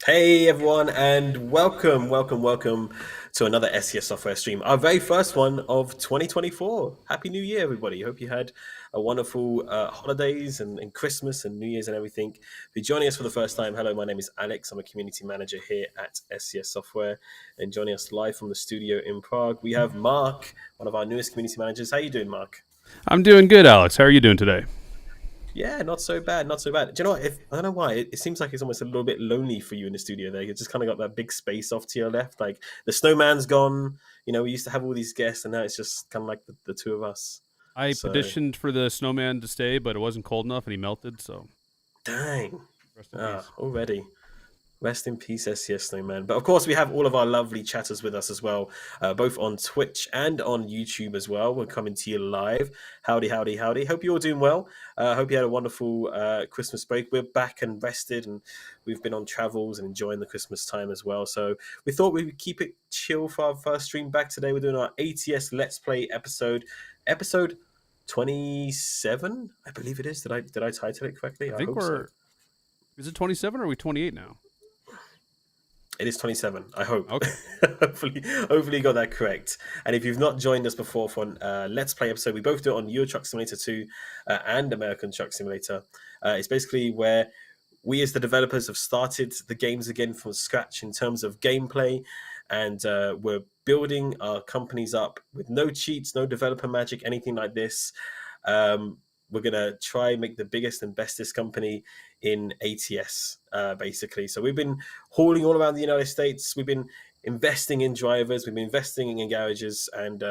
Hey everyone, and welcome to another SCS software stream. Our very first one of 2024. Happy New Year, everybody. Hope you had a wonderful holidays and Christmas and New Year's and everything. If you're joining us for the first time, hello, my name is Alex. I'm a community manager here at SCS Software, and joining us live from the studio in Prague, we have Mark, one of our newest community managers. How you doing, Mark? I'm doing good, Alex. How are you doing today? Yeah, not so bad, not so bad. Do you know what? I don't know why. It seems like it's almost a little bit lonely for you in the studio there. You just kind of got that big space off to your left. Like the snowman's gone. We used to have all these guests, and now it's just kind of like the two of us. I So, petitioned for the snowman to stay, but it wasn't cold enough and he melted, so dang. rest in peace. Already. Rest in peace, SCS Snowman. But of course, we have all of our lovely chatters with us as well, both on Twitch and on YouTube as well. We're coming to you live. Howdy, howdy, howdy. Hope you're all doing well. Hope you had a wonderful Christmas break. We're back and rested, and we've been on travels and enjoying the Christmas time as well. So we thought we would keep it chill for our first stream back today. We're doing our ATS Let's Play episode 27, I believe it is. Did I title it correctly? I I think hope so. is it 27 or are we 28 now? It is 27, I hope. Okay. hopefully you got that correct. And if you've not joined us before for Let's Play episode, we both do it on Euro Truck Simulator 2 and American Truck Simulator. It's basically where we as the developers have started the games again from scratch in terms of gameplay, and we're building our companies up with no cheats, no developer magic, anything like this. We're gonna try make the biggest and bestest company in ATS, basically. So we've been hauling all around the United States. We've been investing in drivers. We've been investing in garages, and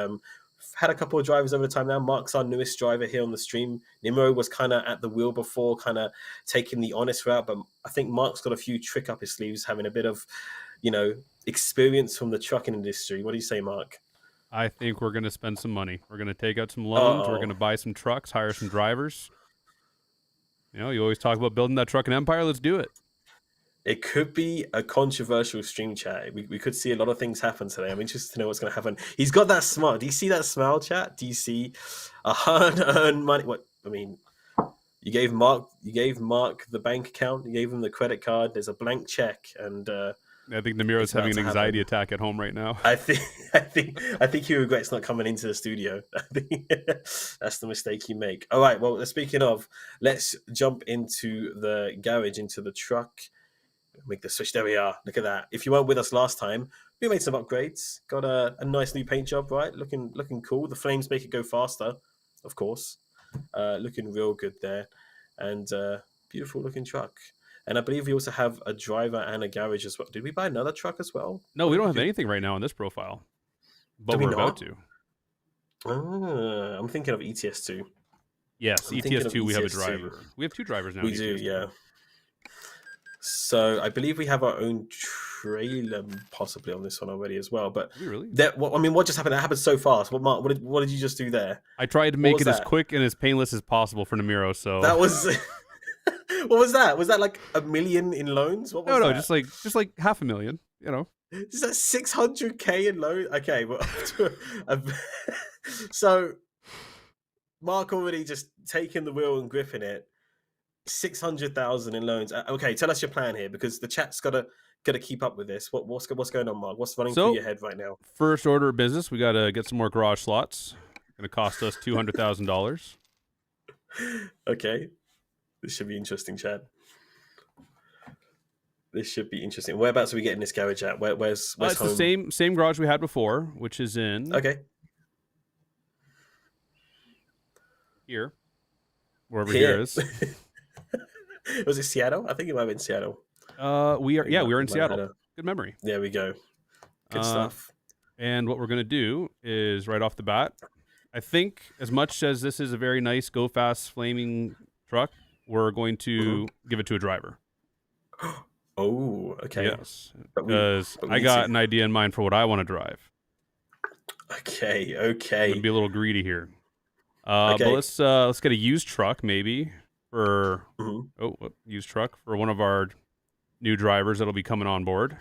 had a couple of drivers over the time now. Mark's our newest driver here on the stream. Nimro was kind of at the wheel before, kind of taking the honest route, but I think Mark's got a few trick up his sleeves, having a bit of, experience from the trucking industry. What do you say, Mark? I think we're going to spend some money. We're going to take out some loans. We're going Uh-oh. to buy some trucks, hire some drivers. You always talk about building that trucking empire. Let's do it. It could be a controversial stream chat. We could see a lot of things happen today. I'm interested to know what's going to happen. He's got that smile. Do you see that smile, chat? Do you see a hard-earned money? What I mean, you gave Mark the bank account. You gave him the credit card. There's a blank check, and I think Namiro's it's about having an to anxiety happen. attack at home right now. I think, I think he regrets not coming into the studio. I think that's the mistake you make. All right. Well, speaking of, let's jump into the garage, into the truck. Make the switch. There we are. Look at that. If you weren't with us last time, we made some upgrades. Got a nice new paint job, right? Looking cool. The flames make it go faster, of course. Looking real good there, and beautiful looking truck. And I believe we also have a driver and a garage as well. Did we buy another truck as well? No, What we did don't we have do? anything right now on this profile, Do but we we're about not? to. I'm thinking of ETS2. Yes, I'm thinking of ETS2, we have a ETS2. driver. We have two drivers now in We do, ETS2. yeah. So I believe we have our own trailer possibly on this one already as well. But Do we really? what just happened? That happened so fast. What, Mark? What did you just do there? I tried to What make was it as that? quick and as painless as possible for Namiro, so That was what was that? Was that like a million in loans? What no, was no, that? just like 500,000. Is that 600K in loans? Okay, well, so Mark already just taking the wheel and gripping it. 600,000 in loans. Okay, tell us your plan here because the chat's gotta keep up with this. What's going on, Mark? What's running through So your head right now? first order of business, we gotta get some more garage slots. Going to cost us $200,000. Okay, this should be interesting, chat. This should be interesting. Whereabouts are we getting this garage at? Where's It's the home? same garage we had before, which is in Okay, here, wherever here here. is. Was it Seattle? I think it might have been Seattle. We I are think yeah, we are we in might have had Seattle. a. Good memory. There we go. Good Uh, stuff. and what we're going to do is right off the bat, I think as much as this is a very nice, go fast, flaming truck, we're going Mhm. to give it to a driver. Oh, okay. Yes, But because we I need got to. an idea in mind for what I want to drive. Okay, I'm gonna okay, be a little greedy here. But okay. let's get a used truck maybe for hmm used truck for one of our new drivers that'll be coming on board.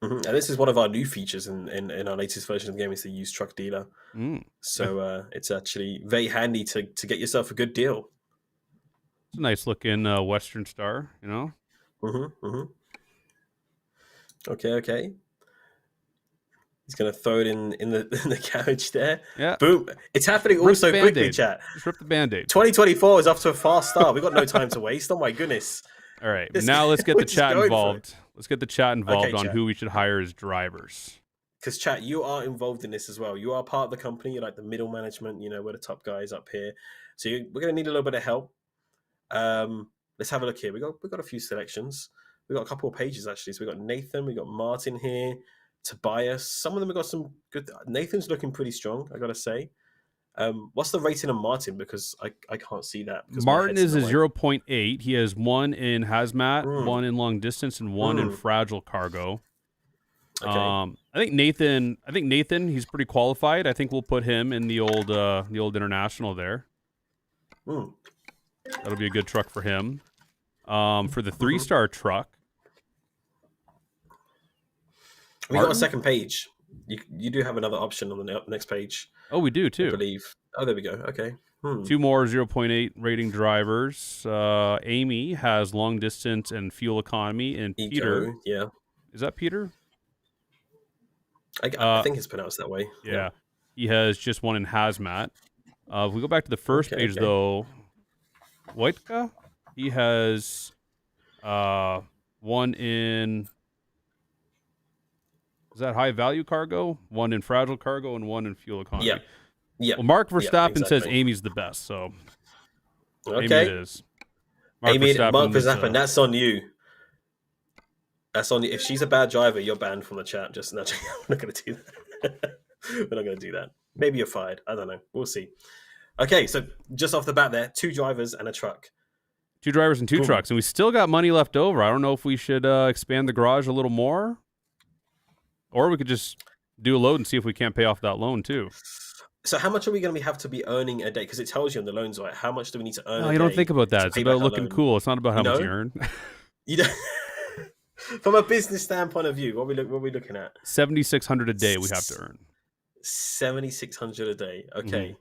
And this is one of our new features in our latest version of the game. Is the used truck dealer. Mm. Yeah, So it's actually very handy to get yourself a good deal. it's a nice looking Western Star. hmm hmm Okay. He's gonna throw it in the carriage there. Yeah. Boom! It's happening Rip the also quickly, Band-Aid. chat. Just rip the Band-Aid. 2024 is off to a fast start. We've got no time to waste. Oh my goodness! All right, now let's get We're the just chat going for it. involved. Let's get the chat involved Okay, on chat. who we should hire as drivers. Because chat, you are involved in this as well. You are part of the company. You're like the middle management. You know, we're the top guys up here. So we're gonna need a little bit of help. Let's have a look here. We got a few selections. We got a couple of pages actually. So we got Nathan, we got Martin here, Tobias. Some of them have got some good. Nathan's looking pretty strong, I gotta say. What's the rating on Martin? Because I can't see that. Because Martin is a 0.8. He has 1 in hazmat, 1 in long distance, and 1 in fragile cargo. Okay. I think Nathan. He's pretty qualified. I think we'll put him in the old international there. That'll be a good truck for him. For the 3-star truck, we got a second page. You do have another option on the next page. Oh, we do too. I believe. Oh, there we go. Okay. 2 more 0.8 rating drivers. Amy has long distance and fuel economy, and Peter. Yeah. Is that Peter? I think it's pronounced that way. Yeah. He has just 1 in hazmat. If we go back to the first page, though, Wojtka, he has 1 in. Is that high value cargo? 1 in fragile cargo and 1 in fuel economy. Yeah. Well, Mark Verstappen says Amy's the best, so Amy it is. Mark Verstappen, that's on you. That's on you. If she's a bad driver, you're banned from the chat. Just not. We're not going to do that. We're not going to do that. Maybe you're fired. I don't know. We'll see. Okay, so just off the bat there, 2 drivers and a truck. 2 drivers and 2 trucks, and we still got money left over. I don't know if we should expand the garage a little more, or we could just do a load and see if we can't pay off that loan too. So how much are we going to have to be earning a day? Because it tells you on the loans, right? How much do we need to earn a day? You don't think about that. It's about looking cool. It's not about how much you earn. You don't... From a business standpoint of view, what are we looking at? 7,600 a day we have to earn. 7,600 a day. Okay.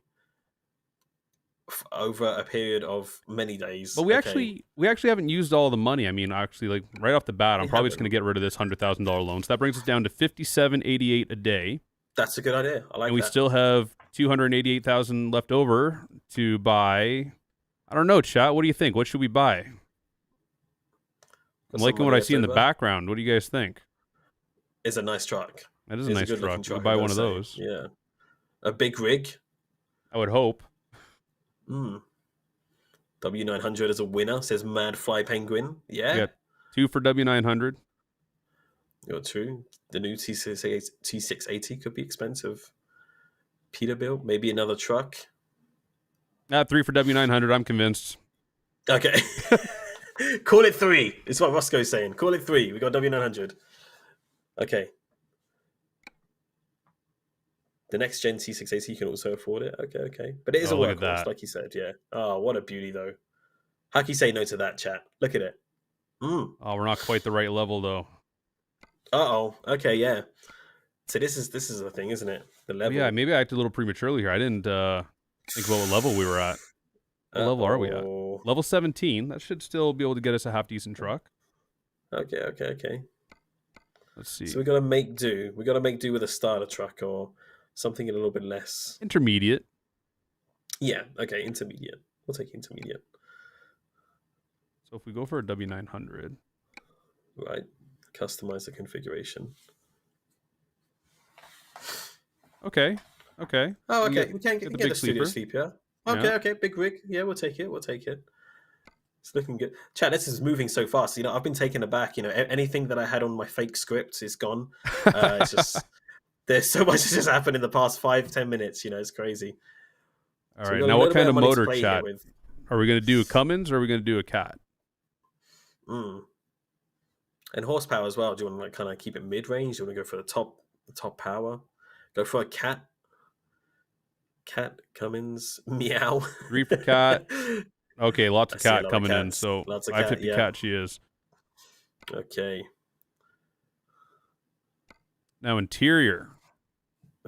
Over a period of many days. But we actually haven't used all the money. I mean, actually, like right off the bat, I'm probably just going to get rid of this $100,000 loan. So that brings us down to $57.88 a day. That's a good idea. I like that. And we still have $288,000 left over to buy. I don't know, chat. What do you think? What should we buy? I'm liking what I see in the background. What do you guys think? It's a nice truck. That is a nice truck. We'll buy one of those. Yeah. A big rig. I would hope. W900 as a winner, says Mad Fly Penguin. Yeah. Yeah. 2 for W900. You're true. The new T680 could be expensive. Peterbilt, maybe another truck. 3 for W900. I'm convinced. Okay. Call it 3. It's what Roscoe's saying. Call it 3. We got W900. Okay. The next gen T680 can also afford it. Okay. But it is a workhorse, like you said. Yeah. Oh, what a beauty, though. How can you say no to that, chat? Look at it. Oh, we're not quite the right level, though. Okay, yeah. So this is the thing, isn't it? The level. Yeah, maybe I acted a little prematurely here. I didn't think about what level we were at. What level are we at? Level 17. That should still be able to get us a half-decent truck. Okay. Let's see. So we got to make do. We got to make do with a starter truck or something a little bit less. Intermediate. Yeah, okay, intermediate. We'll take intermediate. So if we go for a W900. Right. Customize the configuration. Okay. Oh, okay. We can get a studio sleeper. Okay. Big rig. Yeah, we'll take it. It's looking good. Chat, this is moving so fast. You know, I've been taken aback. You know, anything that I had on my fake script is gone. It's just there's so much that's just happened in the past 5-10 minutes. You know, it's crazy. All right. Now, what kind of motor, chat? Are we going to do a Cummins or are we going to do a Cat? And horsepower as well. Do you want to like kind of keep it mid-range? Do you want to go for the top power? Go for a Cat. Cat Cummins meow. 3 for Cat. Okay, lots of Cat coming in. So 550 Cat she is. Okay. Now interior.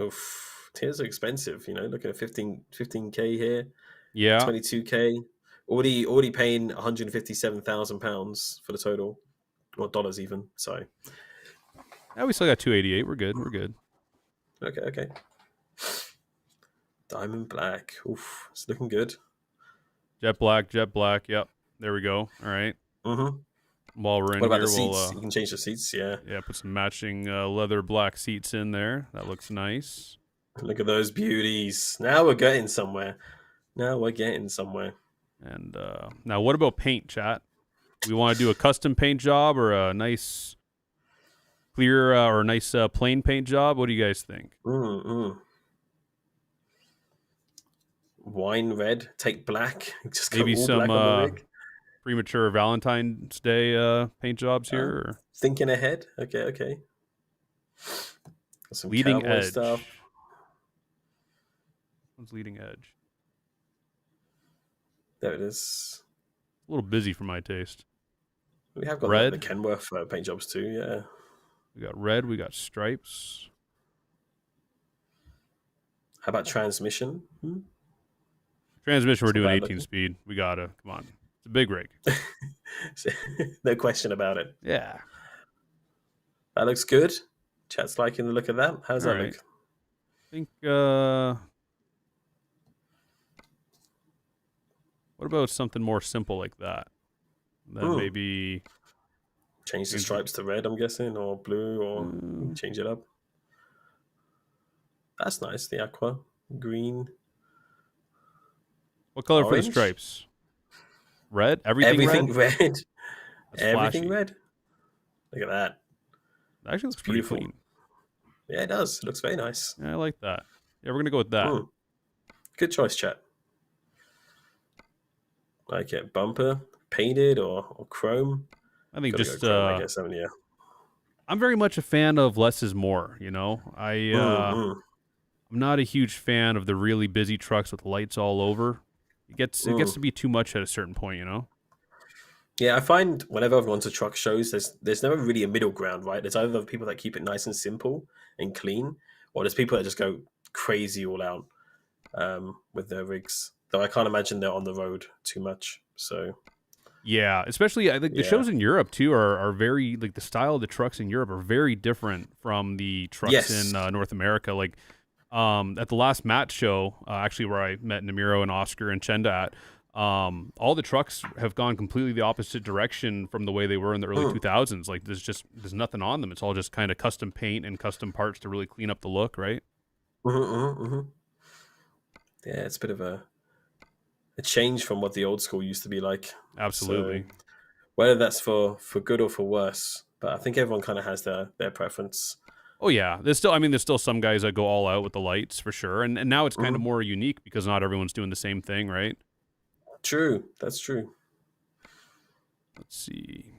Oof, interiors are expensive. You know, looking at 15K here. Yeah. 22K. Already paying £157,000 for the total, or dollars even. So Yeah, we still got 288. We're good. We're good. Okay, okay. Diamond black. Oof, it's looking good. Jet black, jet black. Yep. There we go. All right. Mm-hmm. While we're in What about the here, seats? we'll You can change the seats. Yeah. yeah, put some matching leather black seats in there. That looks nice. Look at those beauties. Now we're getting somewhere. Now we're getting somewhere. And now, what about paint, chat? We want to do a custom paint job or a nice clear or a nice plain paint job? What do you guys think? Mm-mm. Wine red. Take black. Just go Maybe all some black on the rig. premature Valentine's Day paint jobs here? Or Thinking ahead. Okay, okay. Got some leading cowboy stuff. edge. What's leading edge? There it is. A little busy for my taste. We have got Red. the Kenworth paint jobs too. Yeah. We got red. We got stripes. How about transmission? Transmission, we're It's not doing bad 18 looking. speed. We gotta come on. It's a big rig. No question about it. Yeah. That looks good. Chat's liking the look of that. How does All that right. look? I think. What about something more simple like that? Then maybe Change the stripes to red, I'm guessing, or blue, or change it up. That's nice. The aqua, green. what color for the Orange? stripes? Red. Everything red. red. That's Everything flashy. red. Look at that. That actually looks It's pretty beautiful. clean. Yeah, it does. It looks very nice. Yeah, I like that. Yeah, we're gonna go with that. Good choice, chat. Like it. Bumper, painted or chrome. I think Gotta just go chrome, I guess, haven't you? I'm very much a fan of less is more. You know, I'm not a huge fan of the really busy trucks with lights all over. It gets to be too much at a certain point. You know. Yeah, I find whenever I've gone to truck shows, there's never really a middle ground, right? There's either people that keep it nice and simple and clean, or there's people that just go crazy all out with their rigs. Though I can't imagine they're on the road too much. So yeah, especially I think the shows in Europe too are very like the style of the trucks in Europe are very different from the trucks in North America. Like at the last match show, actually where I met Namiro and Oscar and Chenda at. All the trucks have gone completely the opposite direction from the way they were in the early 2000s. Like there's nothing on them. It's all just kind of custom paint and custom parts to really clean up the look, right? Yeah, it's a bit of a change from what the old school used to be like. Absolutely. So, whether that's for good or for worse, but I think everyone kind of has their preference. Oh yeah, there's still some guys that go all out with the lights for sure, and now it's kind of more unique because not everyone's doing the same thing, right? True, that's true. Let's see.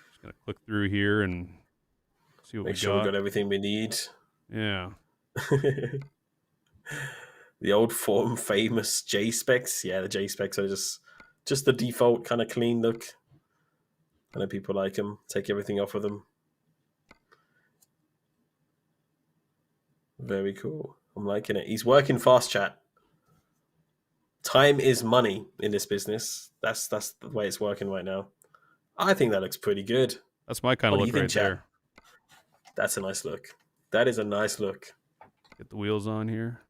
Just gonna click through here and see what Make sure we got everything we need. Yeah. The old form famous J specs. Yeah, the J specs are just the default kind of clean look. I know people like them. Take everything off of them. Very cool. I'm liking it. He's working fast, chat. Time is money in this business. That's the way it's working right now. I think that looks pretty good. That's my kind of look right there. That's a nice look. That is a nice look. Get the wheels on here.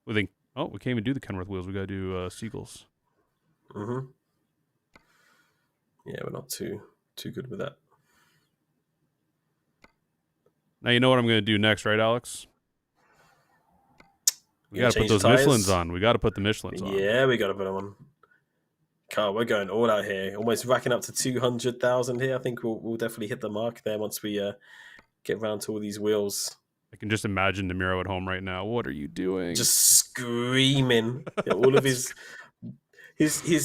We can't even do the Kenworth wheels. We got to do Seagulls. Yeah, we're not too good with that. Now you know what I'm going to do next, right, Alex? We got to put those Michelins on. We got to put the Michelins on. Yeah, we got to put them on. Carl, we're going all out here. Almost racking up to 200,000 here. I think we'll definitely hit the mark there once we get around to all these wheels. I can just imagine Namiro at home right now. What are you doing? Just screaming. All of his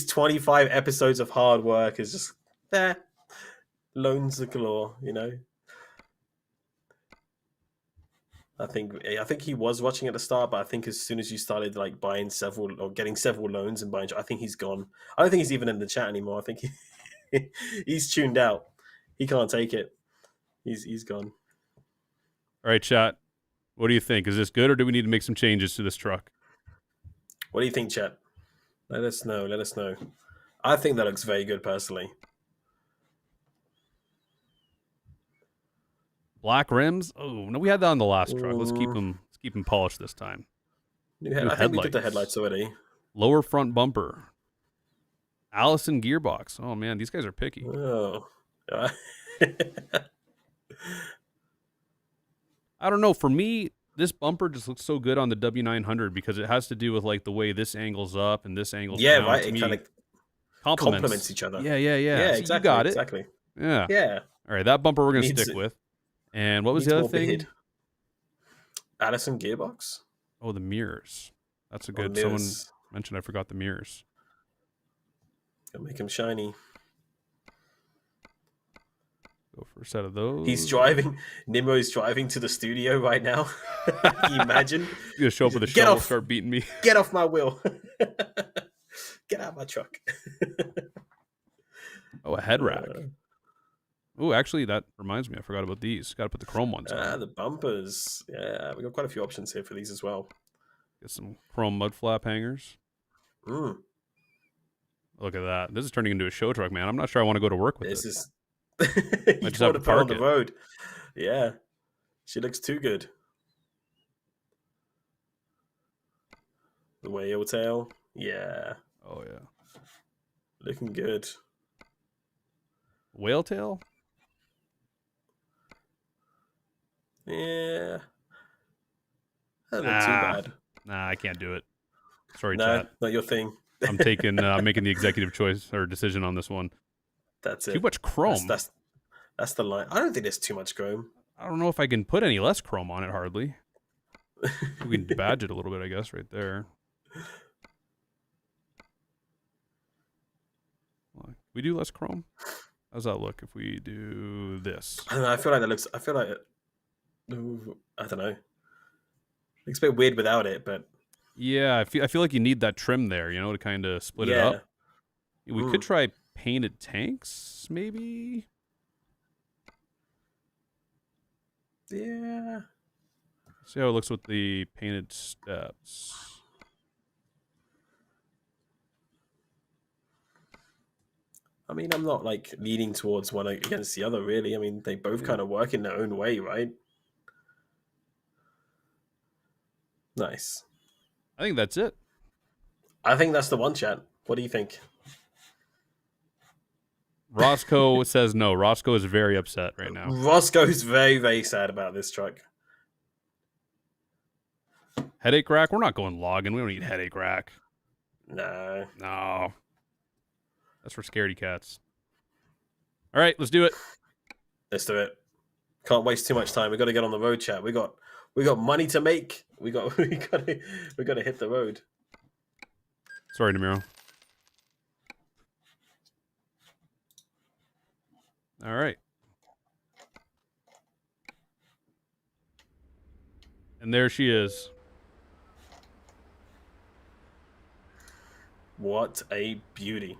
25 episodes of hard work is just there. Loans galore, you know. I think he was watching at the start, but I think as soon as you started like buying several or getting several loans and buying, I think he's gone. I don't think he's even in the chat anymore. I think he's tuned out. He can't take it. He's gone. All right, chat. What do you think? Is this good, or do we need to make some changes to this truck? What do you think, chat? Let us know. Let us know. I think that looks very good, personally. Black rims. Oh no, we had that on the last truck. Let's keep Mm, them. Let's keep them polished this time. New I think we did the headlights. headlights already. Lower front bumper. Allison gearbox. Oh man, these guys are picky. Oh. I don't know. For me, this bumper just looks so good on the W900 because it has to do with like the way this angle's up and this angle's Yeah, down. right. To It kind me, of complements compliments. each other. Yeah. Yeah, See, you exactly, got it. exactly. Yeah. Yeah, All right, that bumper we're gonna needs stick with. And what was needs the other more thing? beard. Addison gearbox. Oh, the mirrors. That's a Oh, the good. Someone mirrors. mentioned I forgot the mirrors. Gonna make him shiny. Go for a set of those. He's driving. Nimro's driving to the studio right now. Can you imagine? He's gonna show up with a Get shovel, off! start beating me. Get off my wheel! Get out of my truck! Oh, a head rack. Oh, actually, that reminds me. I forgot about these. Got to put the chrome ones on. The bumpers. Yeah, we got quite a few options here for these as well. Get some chrome mud flap hangers. Mm. Look at that. This is turning into a show truck, man. I'm not sure I want to go to work with This this. is. I You just have want to to put on park the it. road. Yeah, she looks too good. The whale tail. Yeah, Oh yeah. looking good. Whale tail? Yeah, that look too Nah. bad. Nah, I can't do it. Sorry, No, chat. not your thing. I'm taking. I'm making the executive choice or decision on this one. That's Too it. much chrome. That's the line. I don't think there's too much chrome. I don't know if I can put any less chrome on it. Hardly. We can badge it a little bit, I guess, right there. We do less chrome. How's that look if we do this? I don't know. I feel like that looks. I feel like. I don't know. Looks a bit weird without it, but Yeah, I feel like you need that trim there, you know, to kind of split it yeah. up. We could try painted tanks, maybe. Yeah. See how it looks with the painted steps. I mean, I'm not like leaning towards one against the other, really. I mean, they both kind of work in their own way, right? Nice. I think that's it. I think that's the one, chat. What do you think? Roscoe says no. Roscoe is very upset right now. Roscoe's very, very sad about this truck. Headache rack? We're not going logging. We don't need headache rack. No. No. That's for scaredy cats. All right, let's do it. Let's do it. Can't waste too much time. We got to get on the road, chat. We got money to make. We got to hit the road. Sorry, Namiro. All right. And there she is. What a beauty.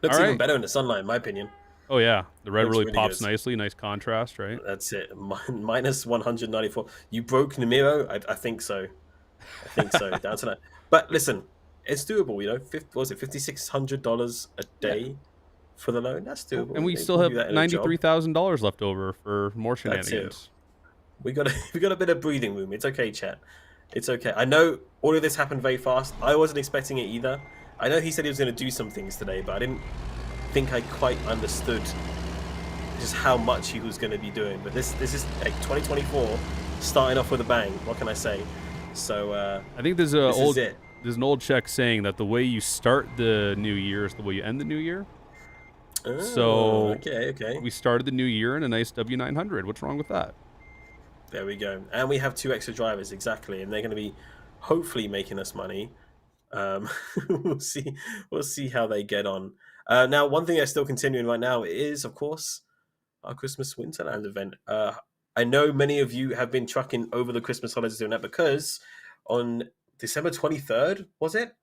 Looks even better in the sunlight, in my opinion. Oh, yeah. The red really pops good. nicely. Nice contrast, right? That's it. Minus 194. You broke Namiro? I think so. I think so. Down to that. But listen, it's doable, you know. What was it, $5,600 a day for the loan? That's doable. And we still have $93,000 left over for more shenanigans. We got a bit of breathing room. It's okay, chat. It's okay. I know all of this happened very fast. I wasn't expecting it either. I know he said he was going to do some things today, but I didn't think I quite understood just how much he was going to be doing. But this is like 2024 starting off with a bang. What can I say? So I think there's an old check saying that the way you start the new year is the way you end the new year. Oh, so okay. We started the new year in a nice W900. What's wrong with that? There we go. And we have 2 extra drivers, exactly. And they're going to be hopefully making us money. We'll see how they get on. Now, one thing that's still continuing right now is, of course, our Christmas Winterland event. I know many of you have been trucking over the Christmas holidays doing that because on December 23rd, was it?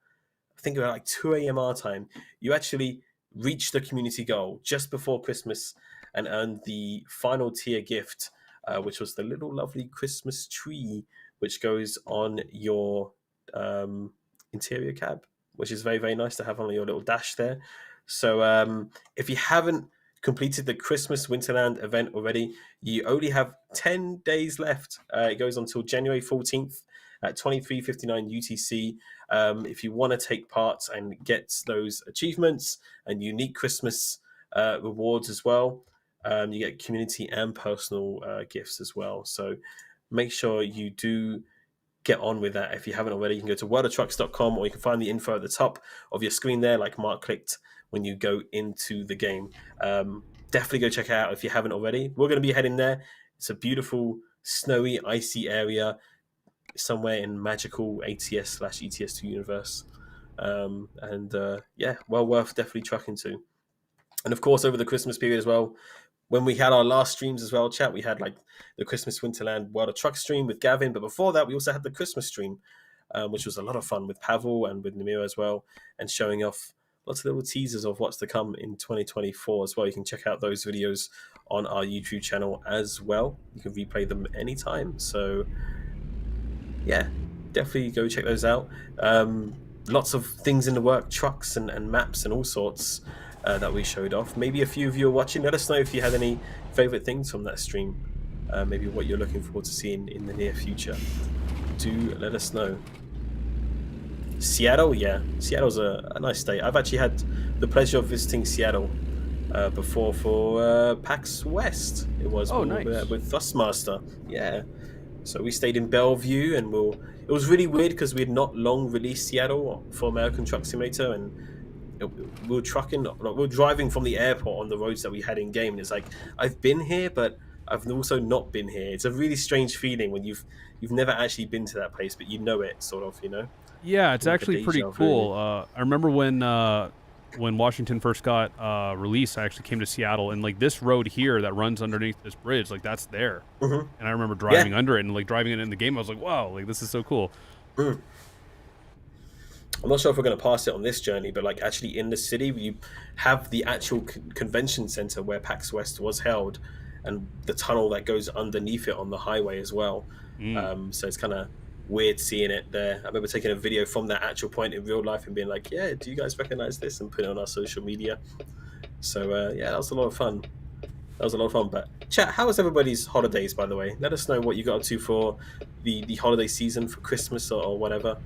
I think about like 2 a.m. our time, you actually reached the community goal just before Christmas and earned the final tier gift, which was the little lovely Christmas tree, which goes on your interior cab, which is very, very nice to have on your little dash there. So if you haven't completed the Christmas Winterland event already, you only have 10 days left. It goes until January 14th at 23:59 UTC. If you want to take part and get those achievements and unique Christmas rewards as well, you get community and personal gifts as well. So make sure you do get on with that. If you haven't already, you can go to worldoftrucks.com, or you can find the info at the top of your screen there, like Mark clicked when you go into the game. Definitely go check it out if you haven't already. We're going to be heading there. It's a beautiful, snowy, icy area somewhere in magical ATS/ETS Universe. Yeah, well worth definitely trucking to. And of course, over the Christmas period as well, when we had our last streams as well, chat, we had like the Christmas Winterland World of Trucks stream with Gavin. But before that, we also had the Christmas stream, which was a lot of fun with Pavel and with Namira as well, and showing off lots of little teasers of what's to come in 2024 as well. You can check out those videos on our YouTube channel as well. You can replay them anytime. So yeah, definitely go check those out. Lots of things in the work, trucks and maps and all sorts that we showed off. Maybe a few of you are watching. Let us know if you had any favorite things from that stream. Maybe what you're looking forward to seeing in the near future. Do let us know. Seattle, yeah. Seattle's a nice state. I've actually had the pleasure of visiting Seattle before for PAX West. It was nice. with Thrustmaster. Yeah. So we stayed in Bellevue, and it was really weird because we had not long released Seattle for American Truck Simulator, and we were driving from the airport on the roads that we had in game, and it's like, I've been here, but I've also not been here. It's a really strange feeling when you've never actually been to that place, but you know it, sort of, you know? Yeah, it's like actually pretty cool. I remember when Washington first got released, I actually came to Seattle, and like this road here that runs underneath this bridge, like that's there. Mm-hmm. And I remember driving under it, and like driving it in the game, I was like, wow, like this is so cool. Mm. I'm not sure if we're going to pass it on this journey, but like actually in the city, you have the actual convention center where PAX West was held, and the tunnel that goes underneath it on the highway as well. So it's kind of weird seeing it there. I remember taking a video from that actual point in real life and being like, yeah, do you guys recognize this? And put it on our social media. So yeah, that was a lot of fun. But chat, how was everybody's holidays, by the way? Let us know what you got up to for the holiday season, for Christmas or whatever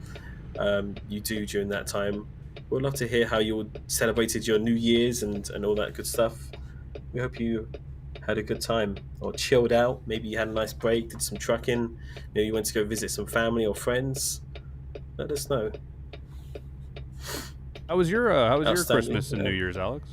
you do during that time. We'd love to hear how you celebrated your New Year's and all that good stuff. We hope you had a good time or chilled out. Maybe you had a nice break, did some trucking. Maybe you went to go visit some family or friends. Let us know. How was your Christmas and New Year's, Alex?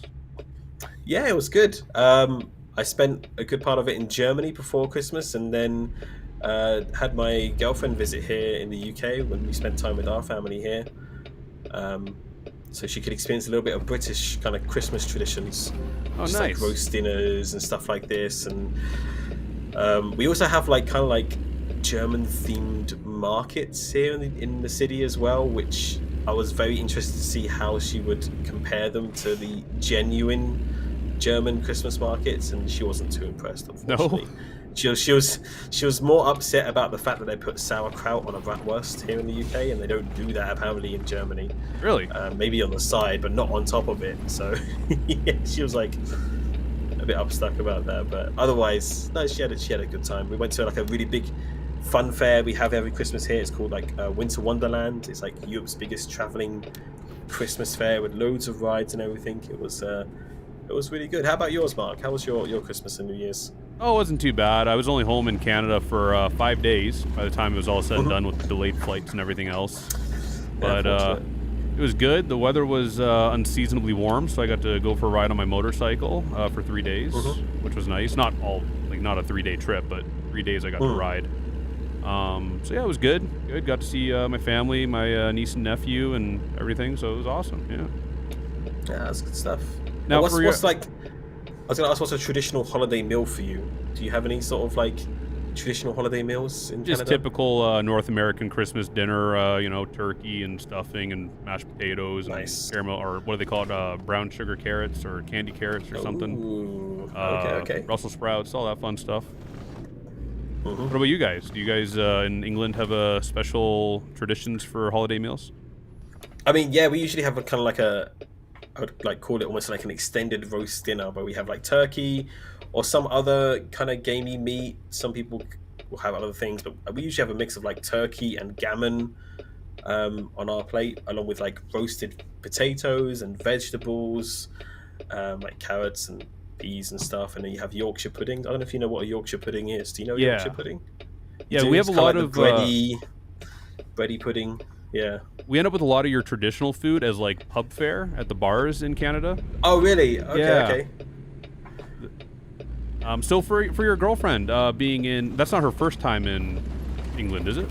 Yeah, it was good. I spent a good part of it in Germany before Christmas, and then had my girlfriend visit here in the UK when we spent time with our family here. So she could experience a little bit of British kind of Christmas traditions. Oh, just nice. like roast dinners and stuff like this. And we also have like kind of like German themed markets here in the city as well, which I was very interested to see how she would compare them to the genuine German Christmas markets, and she wasn't too impressed, unfortunately. No. She was more upset about the fact that they put sauerkraut on a bratwurst here in the UK, and they don't do that apparently in Germany. Really? Maybe on the side, but not on top of it. So yeah, she was like a bit upstuck about that. But otherwise, no, she had a good time. We went to like a really big fun fair we have every Christmas here. It's called like Winter Wonderland. It's like Europe's biggest traveling Christmas fair with loads of rides and everything. It was really good. How about yours, Mark? How was your Christmas and New Year's? Oh, it wasn't too bad. I was only home in Canada for 5 days by the time it was all said and done with the delayed flights and everything else. But it was good. The weather was unseasonably warm, so I got to go for a ride on my motorcycle for 3 days, which was nice. Not a 3-day trip, but 3 days I got to ride. So yeah, it was good. Got to see my family, my niece and nephew, and everything. So it was awesome. Yeah. Yeah, that's good stuff. Now, what's like? I was going to ask, what's a traditional holiday meal for you? Do you have any sort of like traditional holiday meals in Just Canada? typical North American Christmas dinner. Turkey and stuffing and mashed potatoes and caramel, or what do they call it? Brown sugar carrots or candy carrots or something. Ooh, okay. Brussels sprouts, all that fun stuff. Mm-hmm. What about you guys? Do you guys in England have special traditions for holiday meals? I mean, yeah, we usually have a kind of like a I would like call it almost like an extended roast dinner, where we have like turkey or some other kind of gamey meat. Some people will have other things, but we usually have a mix of like turkey and gammon on our plate, along with like roasted potatoes and vegetables, like carrots and peas and stuff. And then you have Yorkshire pudding. I don't know if you know what a Yorkshire pudding is. Do you know Yorkshire Yeah. pudding? Yeah, we have It's a kind lot of of like the bready pudding. Yeah. we end up with a lot of your traditional food as like pub fare at the bars in Canada. Oh, really? Okay, Yeah. okay. So for your girlfriend being in, that's not her first time in England, is it?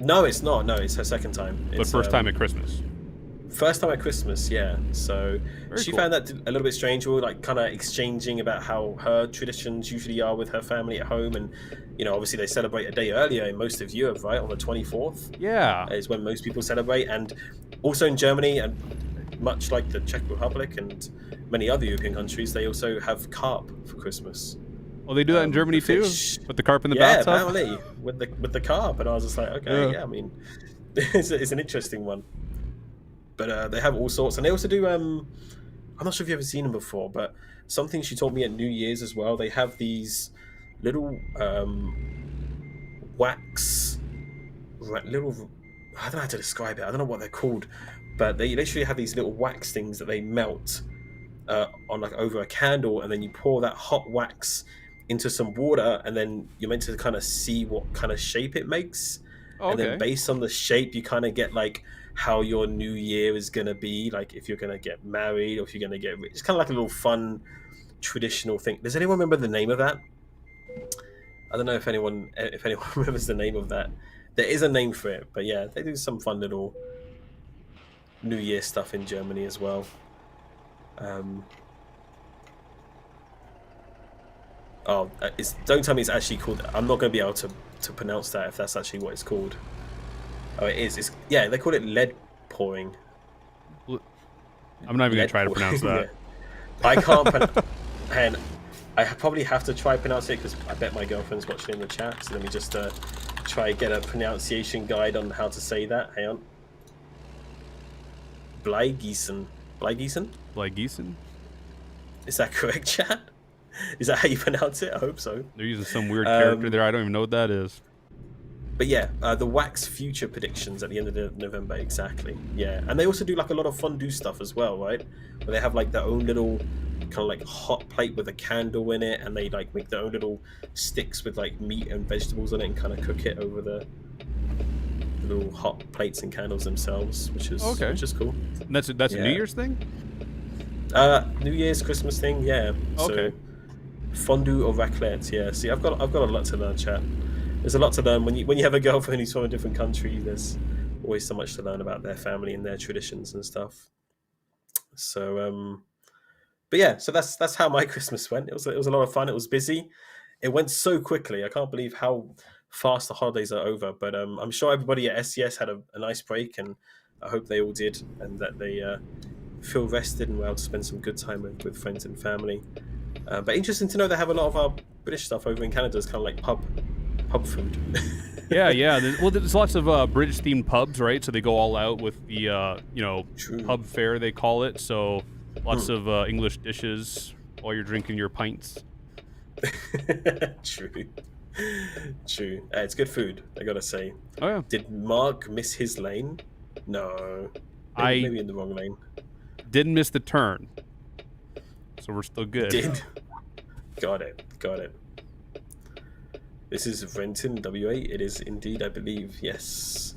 No, it's not. No, it's her second time. But It's, first time at Christmas. First time at Christmas, yeah. So Very she cool. found that a little bit strange. We were like kind of exchanging about how her traditions usually are with her family at home, and obviously they celebrate a day earlier in most of Europe, right? On the 24th Yeah. is when most people celebrate, and also in Germany, and much like the Czech Republic and many other European countries, they also have carp for Christmas. Oh, they do that in Germany the too? fish. With the carp in the Yeah, bathtub? apparently with the carp, and I was just like, okay, Yeah. yeah. I mean, it's an interesting one. But they have all sorts, and they also do. I'm not sure if you've ever seen them before, but something she told me at New Year's as well. They have these little wax, little. I don't know how to describe it. I don't know what they're called, but they literally have these little wax things that they melt on like over a candle, and then you pour that hot wax into some water, and then you're meant to kind of see what kind of shape it makes. Oh, And okay. then based on the shape, you kind of get like how your new year is going to be, like if you're going to get married or if you're going to get rich. It's kind of like a little fun traditional thing. Does anyone remember the name of that? I don't know if anyone remembers the name of that. There is a name for it, but yeah, they do some fun little new year stuff in Germany as well. Don't tell me it's actually called. I'm not going to be able to pronounce that if that's actually what it's called. Oh, it is. Yeah, they call it lead pouring. I'm not even going Lead to try to pouring. pronounce that. Yeah. I can't, and I probably have to try pronounce it because I bet my girlfriend's watching in the chat. So let me just try get a pronunciation guide on how to say that. Hang on. Bleigießen. Bleigießen? Bleigießen? Is that correct, chat? Is that how you pronounce it? I hope so. They're using some weird character there. I don't even know what that is. But yeah, the wax future predictions at the end of November, exactly. Yeah, and they also do like a lot of fondue stuff as well, right? Where they have like their own little kind of like hot plate with a candle in it, and they like make their own little sticks with like meat and vegetables on it, and kind of cook it over the little hot plates and candles themselves, which is cool. And that's a New Year's thing? New Year's, Christmas thing, yeah. Okay. So fondue or raclette, yeah. See, I've got a lot to learn, chat. There's a lot to learn when you have a girlfriend who's from a different country. There's always so much to learn about their family and their traditions and stuff. So, but yeah, so that's how my Christmas went. It was a lot of fun. It was busy. It went so quickly. I can't believe how fast the holidays are over. But I'm sure everybody at SCS had a nice break, and I hope they all did, and that they feel rested and were able to spend some good time with friends and family. But interesting to know they have a lot of our British stuff over in Canada. It's kind of like pub food. Yeah. There's lots of British themed pubs, right? So they go all out with the True. pub fare, they call it. So lots of English dishes while you're drinking your pints. True. It's good food, I gotta say. Oh yeah. Did Mark miss his lane? No. Maybe in the wrong lane. Didn't miss the turn, so we're still good. Did. Got it. This is Renton, WA. It is indeed, I believe. Yes.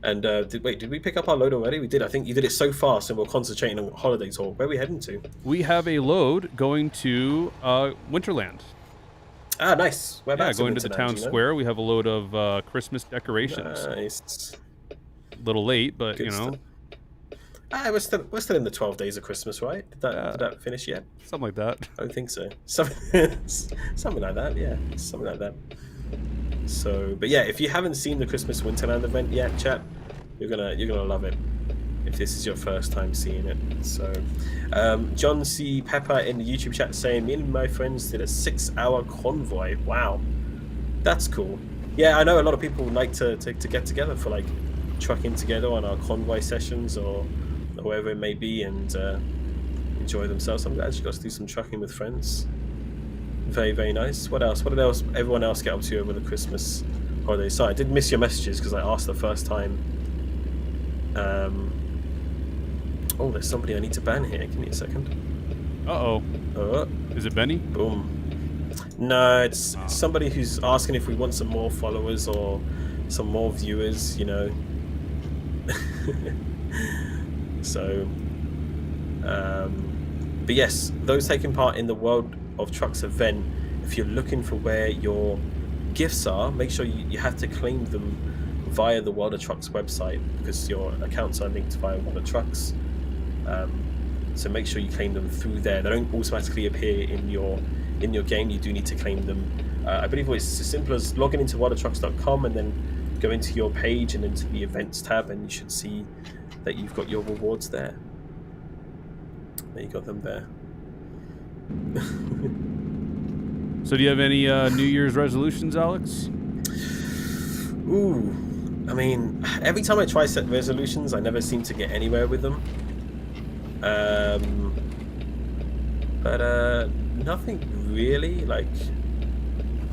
And did we pick up our load already? We did. I think you did it so fast, and we're concentrating on holiday talk. Where are we heading to? We have a load going to Winterland. Ah, nice. Whereabouts going in to the Winterland, town do you know? square. We have a load of Christmas decorations. Nice. A little late, but Good stuff. We're still in the 12 days of Christmas, right? Did that finish yet? Something like that. I don't think so. Something like that, yeah. Something like that. So, but yeah, if you haven't seen the Christmas Winterland event yet, chat, you're gonna love it. If this is your first time seeing it. So, John C. Pepper in the YouTube chat saying, me and my friends did a 6-hour convoy. Wow, that's cool. Yeah, I know a lot of people like to get together for like trucking together on our convoy sessions or or wherever it may be, and enjoy themselves. I'm glad you got to do some trucking with friends. Very, very nice. What else? What did everyone else get up to over the Christmas holiday? Sorry, I did miss your messages because I asked the first time. Oh, there's somebody I need to ban here. Give me a second. Uh-oh. Is it Benny? Boom. No, it's somebody who's asking if we want some more followers or some more viewers, you know. So, but yes, those taking part in the World of Trucks event, if you're looking for where your gifts are, make sure you have to claim them via the World of Trucks website, because your accounts are linked via World of Trucks. So make sure you claim them through there. They don't automatically appear in your game. You do need to claim them. I believe it's as simple as logging into worldoftrucks.com and then go into your page and into the events tab, and you should see that you've got your rewards there. There, you got them there. So do you have any New Year's resolutions, Alex? Ooh, I mean, every time I try set resolutions, I never seem to get anywhere with them. But nothing really, like,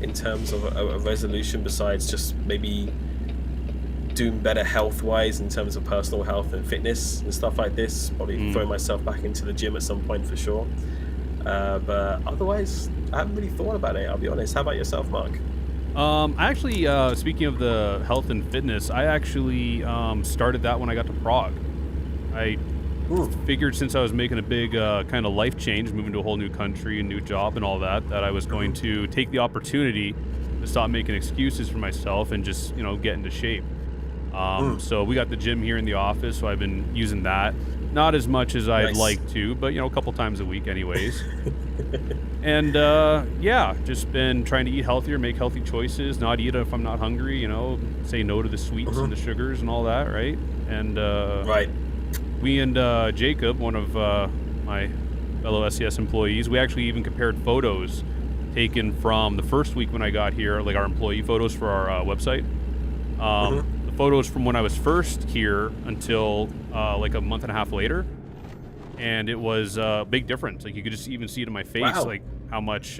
in terms of a resolution besides just maybe doing better health-wise in terms of personal health and fitness and stuff like this. Probably throw myself back into the gym at some point for sure. But otherwise, I haven't really thought about it, I'll be honest. How about yourself, Mark? Actually, speaking of the health and fitness, I actually started that when I got to Prague. I figured since I was making a big kind of life change, moving to a whole new country, a new job and all that, that I was going to take the opportunity to stop making excuses for myself and just, you know, get into shape. So we got the gym here in the office, so I've been using that. Not as much as I'd like to, but, you know, a couple times a week anyways. And, yeah, just been trying to eat healthier, make healthy choices, not eat if I'm not hungry, you know, say no to the sweets and the sugars and all that, right? And, we and Jacob, one of my fellow SCS employees, we actually even compared photos taken from the first week when I got here, like our employee photos for our website. The photos from when I was first here until like a month and a half later, and it was a big difference. Like you could just even see it in my face, like how much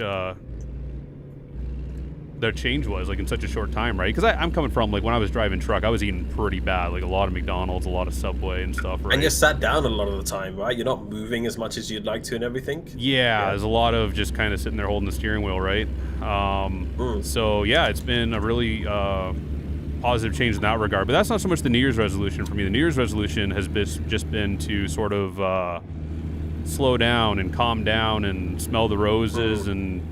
the change was, like in such a short time, right? Because I'm coming from, like, when I was driving truck, I was eating pretty bad, like a lot of McDonald's, a lot of Subway and stuff, right? And you're sat down a lot of the time, right? You're not moving as much as you'd like to and everything. Yeah, there's a lot of just kind of sitting there holding the steering wheel, right? So yeah, it's been a really positive change in that regard. But that's not so much the New Year's resolution for me. The New Year's resolution has just been to sort of slow down and calm down and smell the roses and,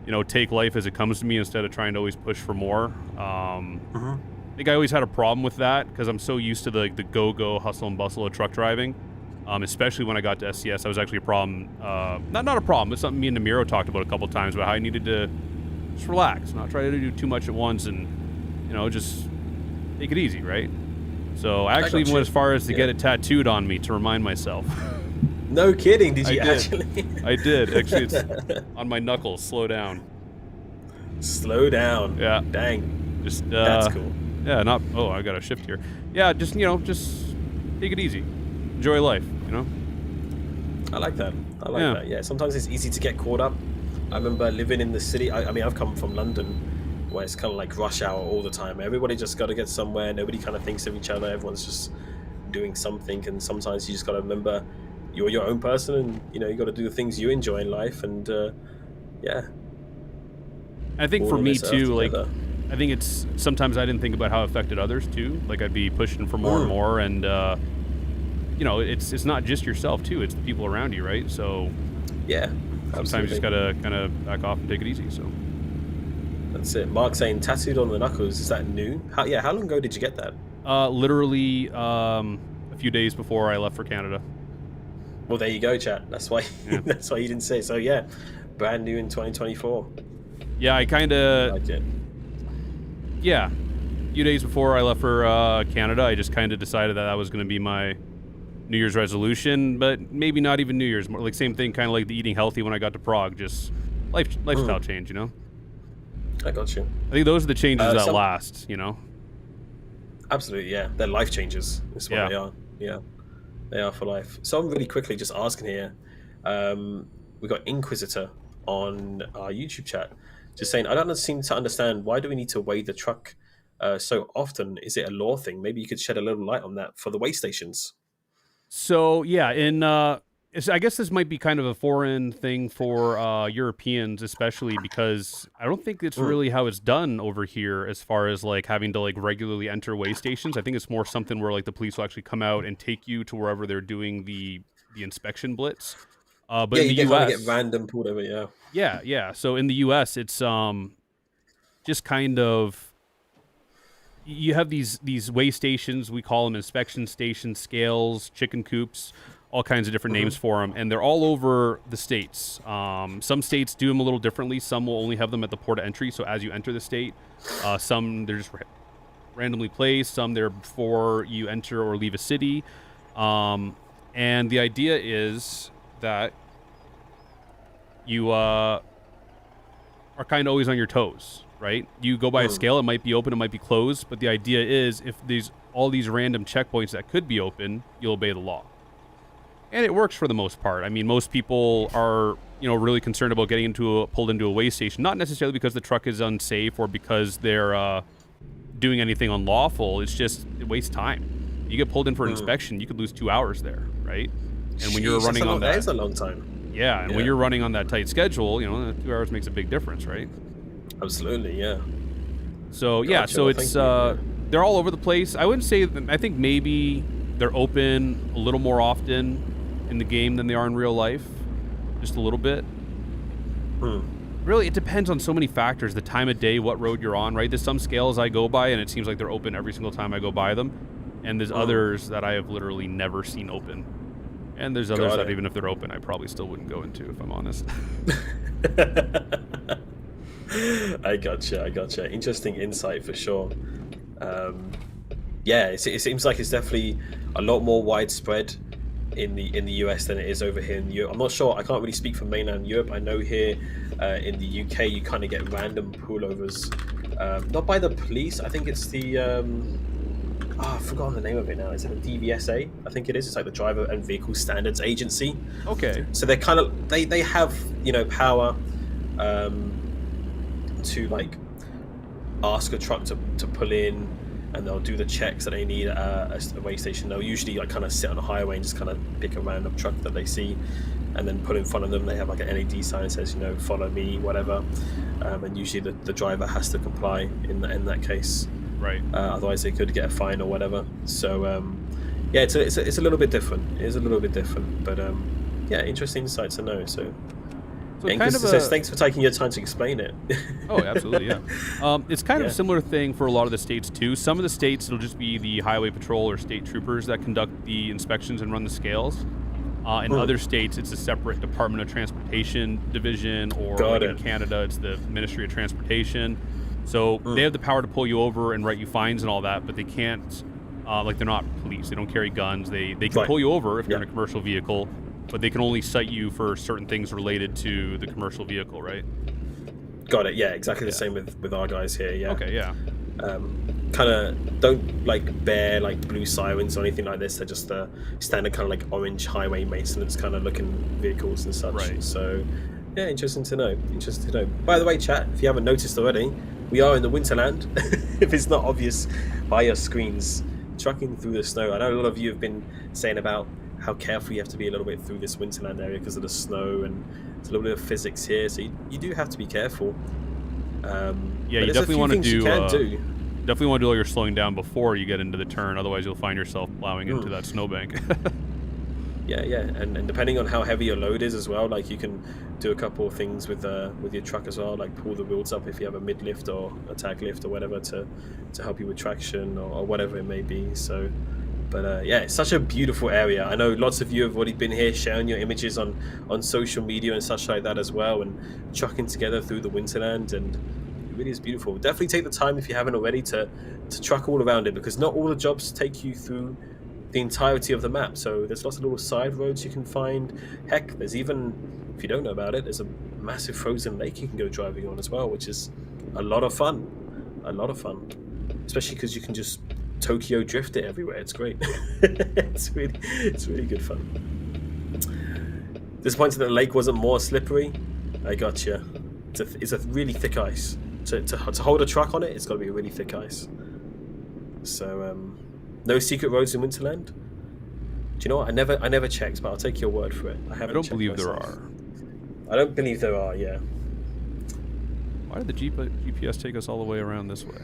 you know, take life as it comes to me instead of trying to always push for more. I think I always had a problem with that because I'm so used to the go-go hustle and bustle of truck driving. Especially when I got to SCS, that was actually a problem. Not a problem, it's something me and Namiro talked about a couple of times about how I needed to just relax, not try to do too much at once and, you know, just take it easy, right? So I actually even went as far as to get it tattooed on me to remind myself. No kidding, did you actually? I did. Actually, it's on my knuckles. Slow down. Slow down. Yeah. Dang. Just that's cool. Yeah, not I got a shift here. Yeah, just, you know, just take it easy. Enjoy life, you know? I like that. I like that. Yeah, sometimes it's easy to get caught up. I remember living in the city. I mean, I've come from London, where it's kind of like rush hour all the time. Everybody just got to get somewhere. Nobody kind of thinks of each other. Everyone's just doing something. And sometimes you just got to remember you're your own person, and, you know, you got to do the things you enjoy in life. And yeah. I think for me too, like, I think it's sometimes I didn't think about how it affected others too. Like I'd be pushing for more and more, and you know, it's not just yourself too; it's the people around you, right? So yeah, sometimes you just gotta kind of back off and take it easy. So that's it. Mark saying tattooed on the knuckles, is that new? How long ago did you get that? Literally a few days before I left for Canada. Well, there you go, chat. That's why that's why you didn't say. So yeah, brand new in 2024. Yeah, I kind of liked it. Yeah, a few days before I left for Canada, I just kind of decided that was going to be my New Year's resolution, but maybe not even New Year's. More like same thing, kind of like the eating healthy when I got to Prague. Just lifestyle change, you know. I got you. I think those are the changes that last, you know. Absolutely, yeah. They're life changes. That's what they are. Yeah. They are for life. So I'm really quickly just asking here. We got Inquisitor on our YouTube chat, just saying, I don't seem to understand, why do we need to weigh the truck so often? Is it a law thing? Maybe you could shed a little light on that for the weigh stations. So yeah, I guess this might be kind of a foreign thing for Europeans, especially because I don't think it's Mm. really how it's done over here, as far as like having to like regularly enter weigh stations. I think it's more something where like the police will actually come out and take you to wherever they're doing the inspection blitz. But Yeah, in the you get kind of get U.S., random pulled over. Yeah. yeah. So in the U.S., it's just kind of, you have these weigh stations. We call them inspection stations, scales, chicken coops, all kinds of different names Hmm. for them, and they're all over the states. Some states do them a little differently. Some will only have them at the port of entry, so as you enter the state. Some they're just randomly placed. Some they're before you enter or leave a city. And the idea is that you are kind of always on your toes, right? You go by a Mm. scale, it might be open, it might be closed, but the idea is if these all these random checkpoints that could be open, you'll obey the law. And it works for the most part. I mean, most people are, really concerned about getting pulled into a weigh station, not necessarily because the truck is unsafe or because they're doing anything unlawful. It's just it wastes time. You get pulled in for an Mm. inspection, you could lose 2 hours there, right? And when you're Jeez, running on that that, is a long time. yeah, and when Yeah, you're running on that tight schedule, 2 hours makes a big difference, right? absolutely. Yeah. So yeah, Gotcha. so Well, it's thank you. Yeah. they're all over the place. I wouldn't say I think maybe they're open a little more often in the game than they are in real life, just a little bit. Hmm. Really, it depends on so many factors: the time of day, what road you're on. Right? There's some scales I go by, and it seems like they're open every single time I go by them, and there's Hmm. others that I have literally never seen open. And there's others Got that it. even if they're open, I probably still wouldn't go into, if I'm honest. I gotcha. I gotcha. Interesting insight for sure. Um, yeah, it seems like it's definitely a lot more widespread in the US than it is over here in Europe. I'm not sure. I can't really speak for mainland Europe. I know here in the UK you kind of get random pullovers, not by the police. I think it's the I've forgotten the name of it now. Is it the DVSA? I think it is. It's like the Driver and Vehicle Standards Agency. Okay. So they're kind of they have power um, to like ask a truck to pull in, and they'll do the checks that they need at a weigh station. They'll usually like kind of sit on a highway and just kind of pick a random truck that they see and then put in front of them. They have like an LED sign that says follow me, whatever, and usually the driver has to comply in that case. Right. Otherwise they could get a fine or whatever. So yeah, it's a little bit different. It is a little bit different, but yeah, interesting insight to know. So So and kind Chris of says a thanks for taking your time to explain it. Oh, absolutely, yeah. It's kind of Yeah. a similar thing for a lot of the states too. Some of the states it'll just be the highway patrol or state troopers that conduct the inspections and run the scales. In other states, it's a separate Department of Transportation division, or Got like in it. Canada, it's the Ministry of Transportation. So they have the power to pull you over and write you fines and all that, but they can't. Like they're not police. They don't carry guns. They can Right. pull you over if you're Yeah. in a commercial vehicle, but they can only cite you for certain things related to the commercial vehicle, right? Got it. Yeah, exactly the Yeah. same with our guys here. Yeah. Okay, yeah. Kind of don't like bear like blue sirens or anything like this. They're just the standard kind of like orange highway maintenance kind of looking vehicles and such. Right. So yeah, interesting to know. Interesting to know. By the way, chat, if you haven't noticed already, we are in the Winterland. If it's not obvious by your screens, trucking through the snow. I know a lot of you have been saying about how careful you have to be a little bit through this Winterland area because of the snow, and it's a little bit of physics here, so you do have to be careful. Yeah, but you there's a definitely few want to things you do. can do. Definitely want to do all your slowing down before you get into the turn. Otherwise, you'll find yourself plowing into that snowbank. Yeah, and depending on how heavy your load is as well, like you can do a couple of things with your truck as well, like pull the wheels up if you have a mid lift or a tag lift or whatever to help you with traction or whatever it may be. So, but yeah, it's such a beautiful area. I know lots of you have already been here sharing your images on social media and such like that as well, and trucking together through the Winterland, and it really is beautiful. Definitely take the time if you haven't already to truck all around it, because not all the jobs take you through the entirety of the map. So there's lots of little side roads you can find. Heck, there's even, if you don't know about it, there's a massive frozen lake you can go driving on as well, which is a lot of fun. Especially because you can just Tokyo drift it everywhere. It's great. It's really good fun. Disappointed that the lake wasn't more slippery. I gotcha. It's a really thick ice. To hold a truck on it, it's got to be really thick ice. So no secret roads in Winterland. Do you know what? I never checked, but I'll take your word for it. I don't believe there are. I don't believe there are. Yeah. Why did the GPS take us all the way around this way?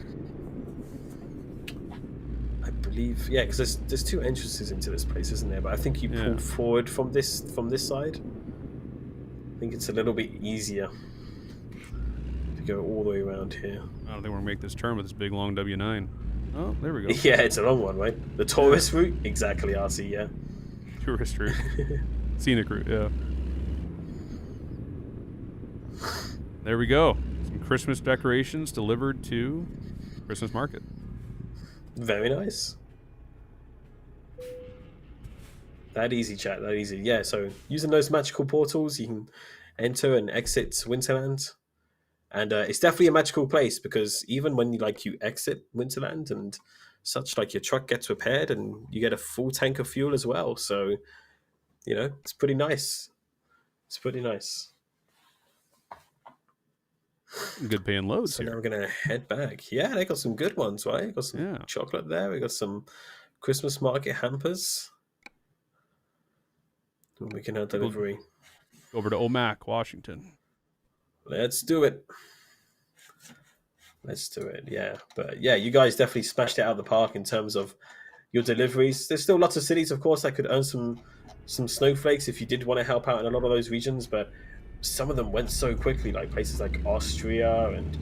I believe, yeah, because there's two entrances into this place, isn't there? But I think you pulled forward from this side. I think it's a little bit easier to go all the way around here. I don't think we're gonna make this turn with this big long W9. Oh, there we go. Yeah, it's a long one, right? The tourist route, exactly. RC, yeah. Tourist route, scenic route, yeah. There we go. Some Christmas decorations delivered to Christmas market. Very nice. That easy, chat. That easy. Yeah. So using those magical portals, you can enter and exit Winterland, and it's definitely a magical place because even when you exit Winterland and such, like your truck gets repaired and you get a full tank of fuel as well. So it's pretty nice. It's pretty nice. Good paying loads so here. Now we're gonna head back. Yeah, they got some good ones, right? Got some chocolate there. We got some Christmas market hampers. And we can have delivery. Over to Omak, Washington. Let's do it. Let's do it. Yeah, but yeah, you guys definitely smashed it out of the park in terms of your deliveries. There's still lots of cities, of course, that could earn some snowflakes if you did want to help out in a lot of those regions, but some of them went so quickly, like places like Austria and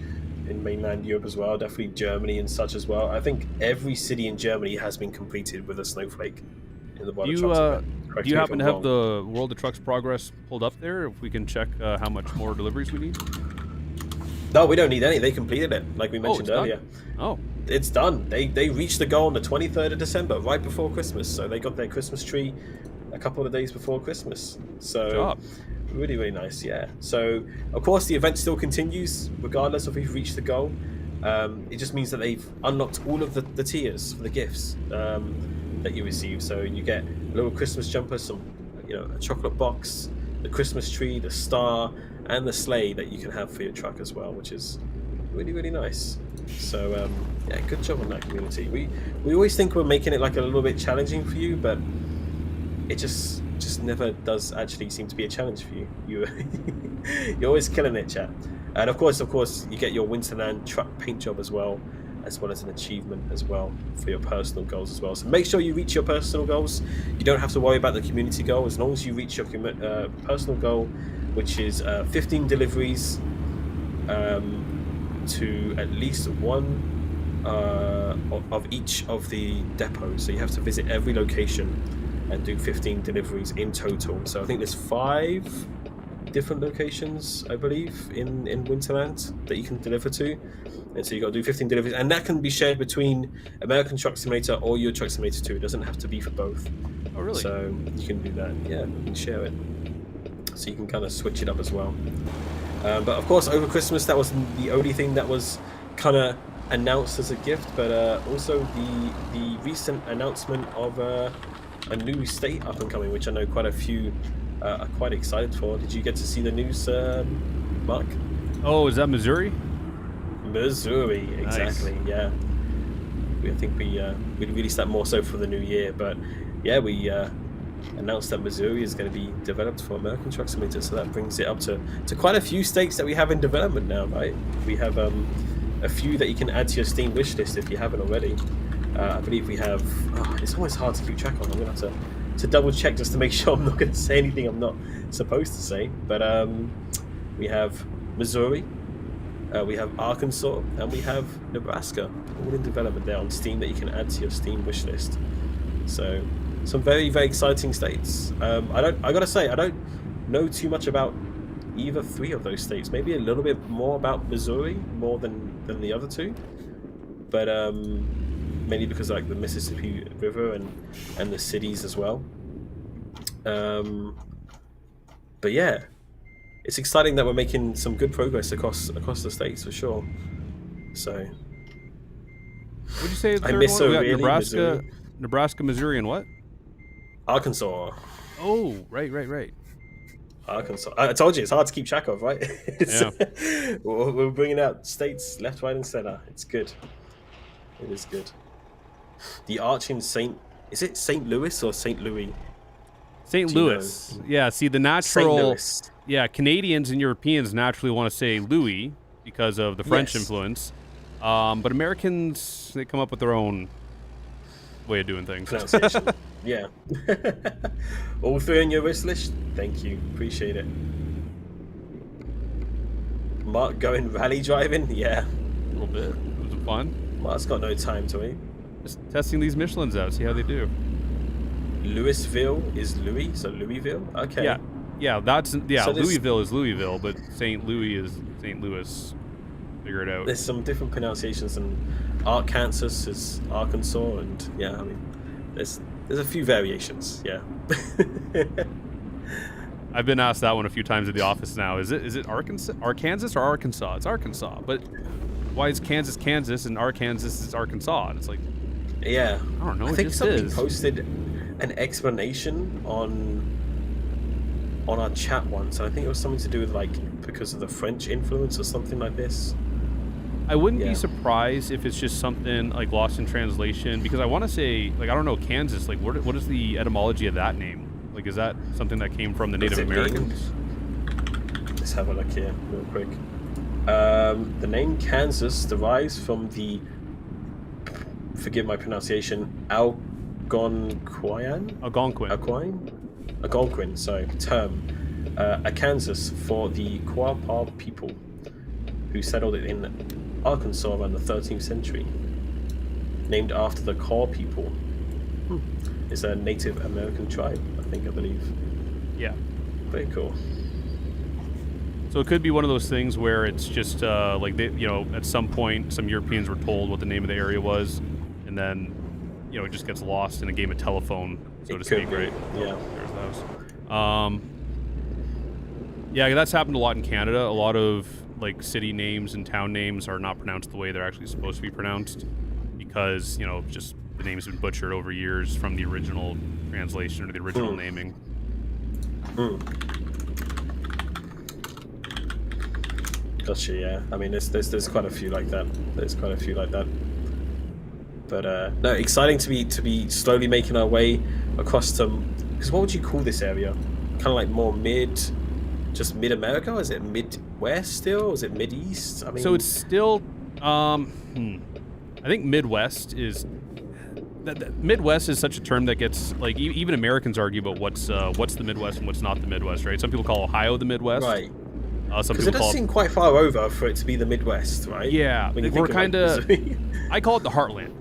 in mainland Europe as well, definitely Germany and such as well. I think every city in Germany has been completed with a snowflake in the World of Trucks event. Do you happen to have the World of Trucks progress pulled up there? If we can check how much more deliveries we need? No, we don't need any. They completed it, like we mentioned earlier. Oh. It's done. They reached the goal on the 23rd of December, right before Christmas. So they got their Christmas tree a couple of days before Christmas. So good job. Really, really nice, yeah. So, of course, the event still continues, regardless of if we've reached the goal. It just means that they've unlocked all of the tiers for the gifts that you receive. So you get a little Christmas jumper, a chocolate box, the Christmas tree, the star, and the sleigh that you can have for your truck as well, which is really, really nice. So, yeah, good job on that, community. We always think we're making it like a little bit challenging for you, but it just never does actually seem to be a challenge for you. You're always killing it, chat. And of course, you get your Winterland truck paint job as well as an achievement as well for your personal goals as well. So make sure you reach your personal goals. You don't have to worry about the community goal as long as you reach your personal goal, which is 15 deliveries to at least one of each of the depots. So you have to visit every location and do 15 deliveries in total. So I think there's 5 different locations, I believe, in Winterland that you can deliver to. And so you got to do 15 deliveries, and that can be shared between American Truck Simulator or Euro Truck Simulator 2. It doesn't have to be for both. Oh, really? So you can do that. Yeah, you can share it. So you can kind of switch it up as well. But of course, over Christmas, that wasn't the only thing that was kind of announced as a gift, but also the recent announcement of a new state up and coming, which I know quite a few are quite excited for. Did you get to see the news, Mark? Oh, is that Missouri? Missouri, exactly. Nice. Yeah. I think we released that more so for the new year, but yeah, we announced that Missouri is going to be developed for American Truck Simulator, so that brings it up to quite a few states that we have in development now, right? We have a few that you can add to your Steam wish list if you haven't already. I believe we have. It's always hard to keep track on. I'm going to have to double check just to make sure I'm not going to say anything I'm not supposed to say. But we have Missouri, we have Arkansas, and we have Nebraska, all in development there on Steam that you can add to your Steam wish list. So some very, very exciting states. I gotta say, I don't know too much about either 3 of those states. Maybe a little bit more about Missouri more than the other 2, but mainly because like the Mississippi River and the cities as well. But yeah, it's exciting that we're making some good progress across the states for sure. So What'd you say the I third miss one? so We got really Nebraska, Missouri, and what? Arkansas. Oh, right. Arkansas. I told you it's hard to keep track of, right? Yeah. We're bringing out states left, right, and center. It's good. It is good. The arch in Saint. Is it Saint Louis or Saint Louis? St. Do you know? Louis. Yeah, see the Saint natural Louis. Yeah, Canadians and Europeans naturally want to say Louis because of the French Yes. influence. But Americans, they come up with their own way of doing things. Pronunciation. Yeah. All three on your wish list? Thank you. Appreciate it. Mark going rally driving? Yeah. A little bit. It was fun. Mark's got no time to wait. Just testing these Michelins out, see how they do. Louisville is Louis, so Louisville? Okay. Yeah, so Louisville is Louisville, but St. Louis is St. Louis. Figure it out. There's some different pronunciations, and Arkansas is Arkansas, and yeah, I mean, there's a few variations. Yeah. I've been asked that one a few times at the office now. Is it Arkansas or Arkansas? It's Arkansas, but why is Kansas and Arkansas is Arkansas? And it's like, yeah, I don't know. I think somebody is. posted an explanation on our chat once, and I think it was something to do with like because of the French influence or something like this. I wouldn't be surprised if it's just something like lost in translation, because I want to say, like, I don't know, Kansas, like, what is the etymology of that name? Like, is that something that came from the Native Americans? Let's have a look here real quick. The name Kansas derives from the, forgive my pronunciation, Algonquin, sorry, term, Arkansas, for the Quapaw people who settled it in Arkansas around the 13th century. Named after the Kaw people. It's a Native American tribe, I believe. Yeah. Very cool. So it could be one of those things where it's just like they, at some point some Europeans were told what the name of the area was, and then it just gets lost in a game of telephone, so to speak, right? Yeah. There's the house. Yeah, that's happened a lot in Canada. A lot of like city names and town names are not pronounced the way they're actually supposed to be pronounced, because just the name's been butchered over years from the original translation or the original naming. Gotcha. Yeah. I mean, there's quite a few like that. But no, exciting to be slowly making our way across to. Because what would you call this area? Kind of like more just mid America? Is it Midwest still? Is it Mid East? I mean, so it's still. I think Midwest is. Midwest is such a term that gets like even Americans argue about what's the Midwest and what's not the Midwest, right? Some people call Ohio the Midwest, right? Some because people it does seem quite far over for it to be the Midwest, right? Yeah, we're kind of. I call it the Heartland.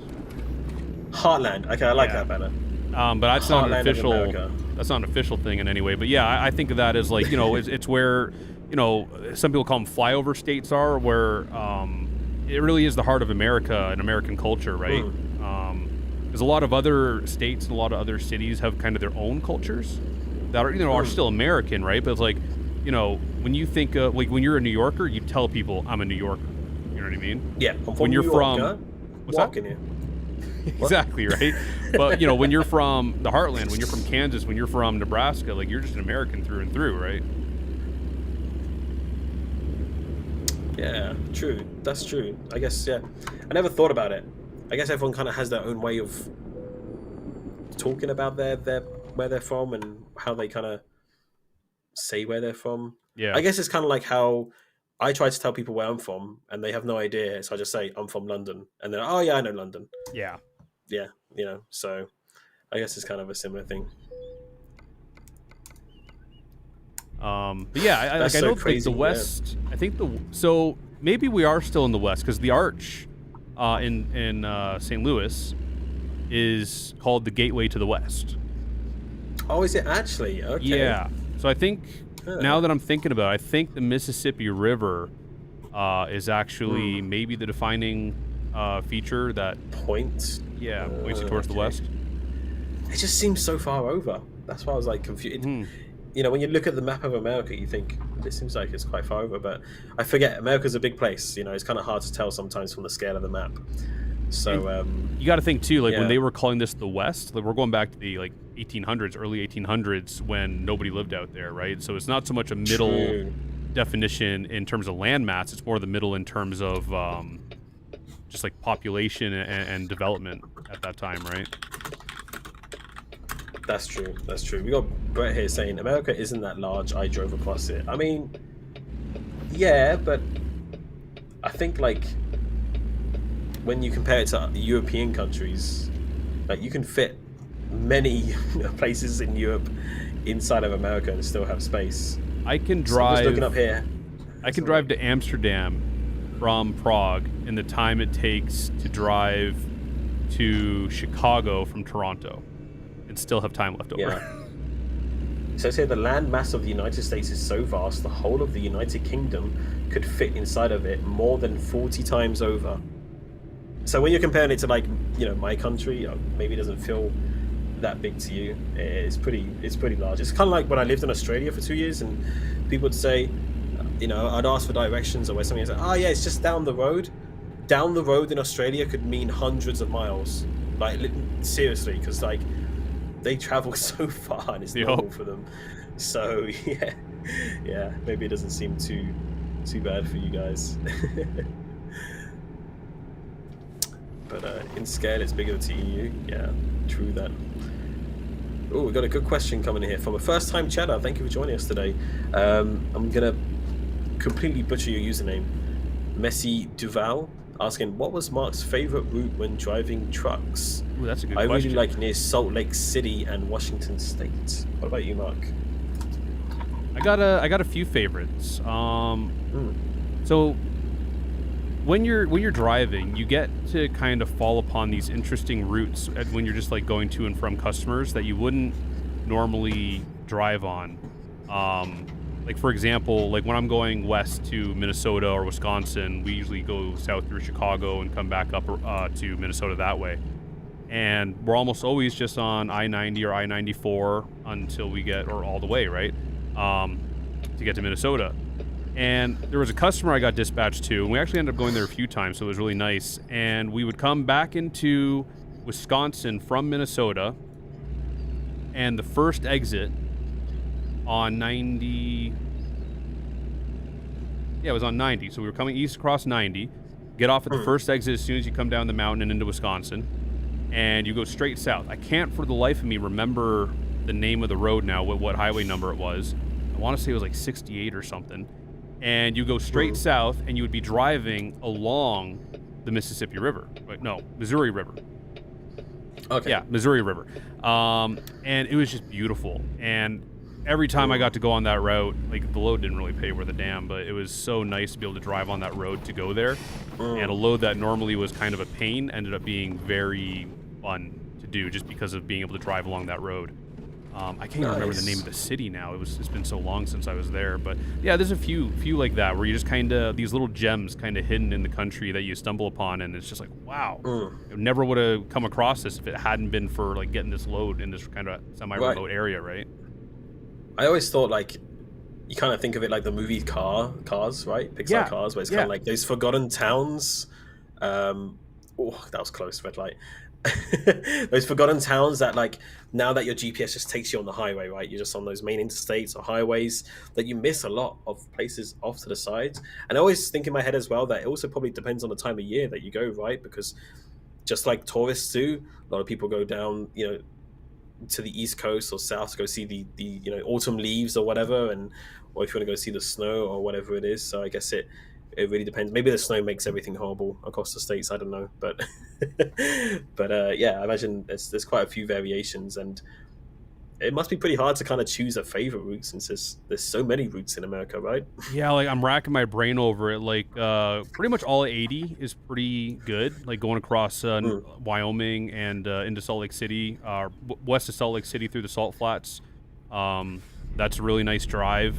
Heartland. Okay, I like that better. But that's not an official. That's not an official thing in any way. But yeah, I think of that as like it's where some people call them flyover states are, where it really is the heart of America and American culture, right? Because a lot of other states and a lot of other cities have kind of their own cultures that are are still American, right? But it's like when you think like when you're a New Yorker, you tell people I'm a New Yorker. You know what I mean? Yeah. I'm from when you're New York, from what's walking that? Here. Exactly, right? But when you're from the Heartland, when you're from Kansas, when you're from Nebraska, like you're just an American through and through, right? Yeah, true. That's true. I guess, yeah. I never thought about it. I guess everyone kind of has their own way of talking about their where they're from and how they kind of say where they're from. Yeah. I guess it's kind of like how I try to tell people where I'm from and they have no idea. So I just say, I'm from London. And they're, oh, yeah, I know London. Yeah. Yeah, so I guess it's kind of a similar thing. But yeah, I know crazy, the West. Yeah. I think so maybe we are still in the West because the Arch in St. Louis is called the Gateway to the West. Oh, is it actually? Okay. Yeah. So I think now that I'm thinking about it, I think the Mississippi River is actually maybe the defining feature that points. Yeah, points you towards the West. It just seems so far over. That's why I was like confused. When you look at the map of America, you think it seems like it's quite far over, but I forget America's a big place. It's kind of hard to tell sometimes from the scale of the map. So you got to think too, like when yeah. they were calling this the West, like we're going back to the like 1800s, early 1800s, when nobody lived out there, right? So it's not so much a middle True. definition in terms of landmass; it's more the middle in terms of just like population and development at that time, right? That's true. That's true. We got Brett here saying America isn't that large. I drove across it. I mean, yeah, but I think like when you compare it to European countries, like you can fit many places in Europe inside of America and still have space. I can So I'm drive. just looking up here. I can drive to Amsterdam from Prague in the time it takes to drive to Chicago from Toronto, and still have time left over. Yeah. It says here the land mass of the United States is so vast, the whole of the United Kingdom could fit inside of it more than 40 times over. So when you're comparing it to like, my country, maybe it doesn't feel that big to you. It's pretty large. It's kind of like when I lived in Australia for 2 years and people would say, I'd ask for directions or where something, I'd say, oh yeah, it's just down the road. Down the road in Australia could mean hundreds of miles. Like seriously, because like they travel so far and it's normal for them. So yeah, maybe it doesn't seem too bad for you guys. But in scale, it's bigger to you. Yeah, true that. Oh, we got a good question coming in here from a first-time chatter. Thank you for joining us today. I'm gonna completely butcher your username, Messi Duval, asking what was Mark's favorite route when driving trucks. Ooh, that's a good question. I question. really like near Salt Lake City and Washington State. What about you, Mark? I got a few favorites. So when you're driving, you get to kind of fall upon these interesting routes when you're just like going to and from customers that you wouldn't normally drive on. Like for example, like when I'm going west to Minnesota or Wisconsin, we usually go south through Chicago and come back up to Minnesota that way. And we're almost always just on I-90 or I-94 until we get, or all the way, right? To get to Minnesota. And there was a customer I got dispatched to, and we actually ended up going there a few times, so it was really nice. And we would come back into Wisconsin from Minnesota, and the first exit on 90... Yeah, it was on 90. So we were coming east across 90, get off at the first exit as soon as you come down the mountain and into Wisconsin, and you go straight south. I can't for the life of me remember the name of the road now, what highway number it was. I want to say it was like 68 or something. And you go straight south, and you would be driving along the Mississippi River. No, Missouri River. Okay. Yeah, Missouri River. And it was just beautiful. And every time I got to go on that route, like the load didn't really pay worth a damn, but it was so nice to be able to drive on that road to go there. And a load that normally was kind of a pain ended up being very fun to do just because of being able to drive along that road. I can't even remember the name of the city now. It's been so long since I was there, but yeah, there's a few like that where you just kind of these little gems kind of hidden in the country that you stumble upon, and it's just like, wow, I never would have come across this if it hadn't been for like getting this load in this kind of semi-remote area, right? I always thought like you kind of think of it like the movie Cars, right? Pixar Cars, where it's kind of like those forgotten towns. That was close, red light. Those forgotten towns that like now that your GPS just takes you on the highway, right? You're just on those main interstates or highways that you miss a lot of places off to the sides. And I always think in my head as well that it also probably depends on the time of year that you go, right? Because just like tourists do, a lot of people go down, to the East Coast or South to go see the autumn leaves or whatever, or if you want to go see the snow or whatever it is. So I guess it really depends. Maybe the snow makes everything horrible across the states. I don't know, but yeah, I imagine there's quite a few variations, and it must be pretty hard to kind of choose a favorite route since there's so many routes in America, right? Yeah, like I'm racking my brain over it. Like pretty much all 80 is pretty good. Like going across Wyoming and into Salt Lake City, west of Salt Lake City through the Salt Flats. That's a really nice drive.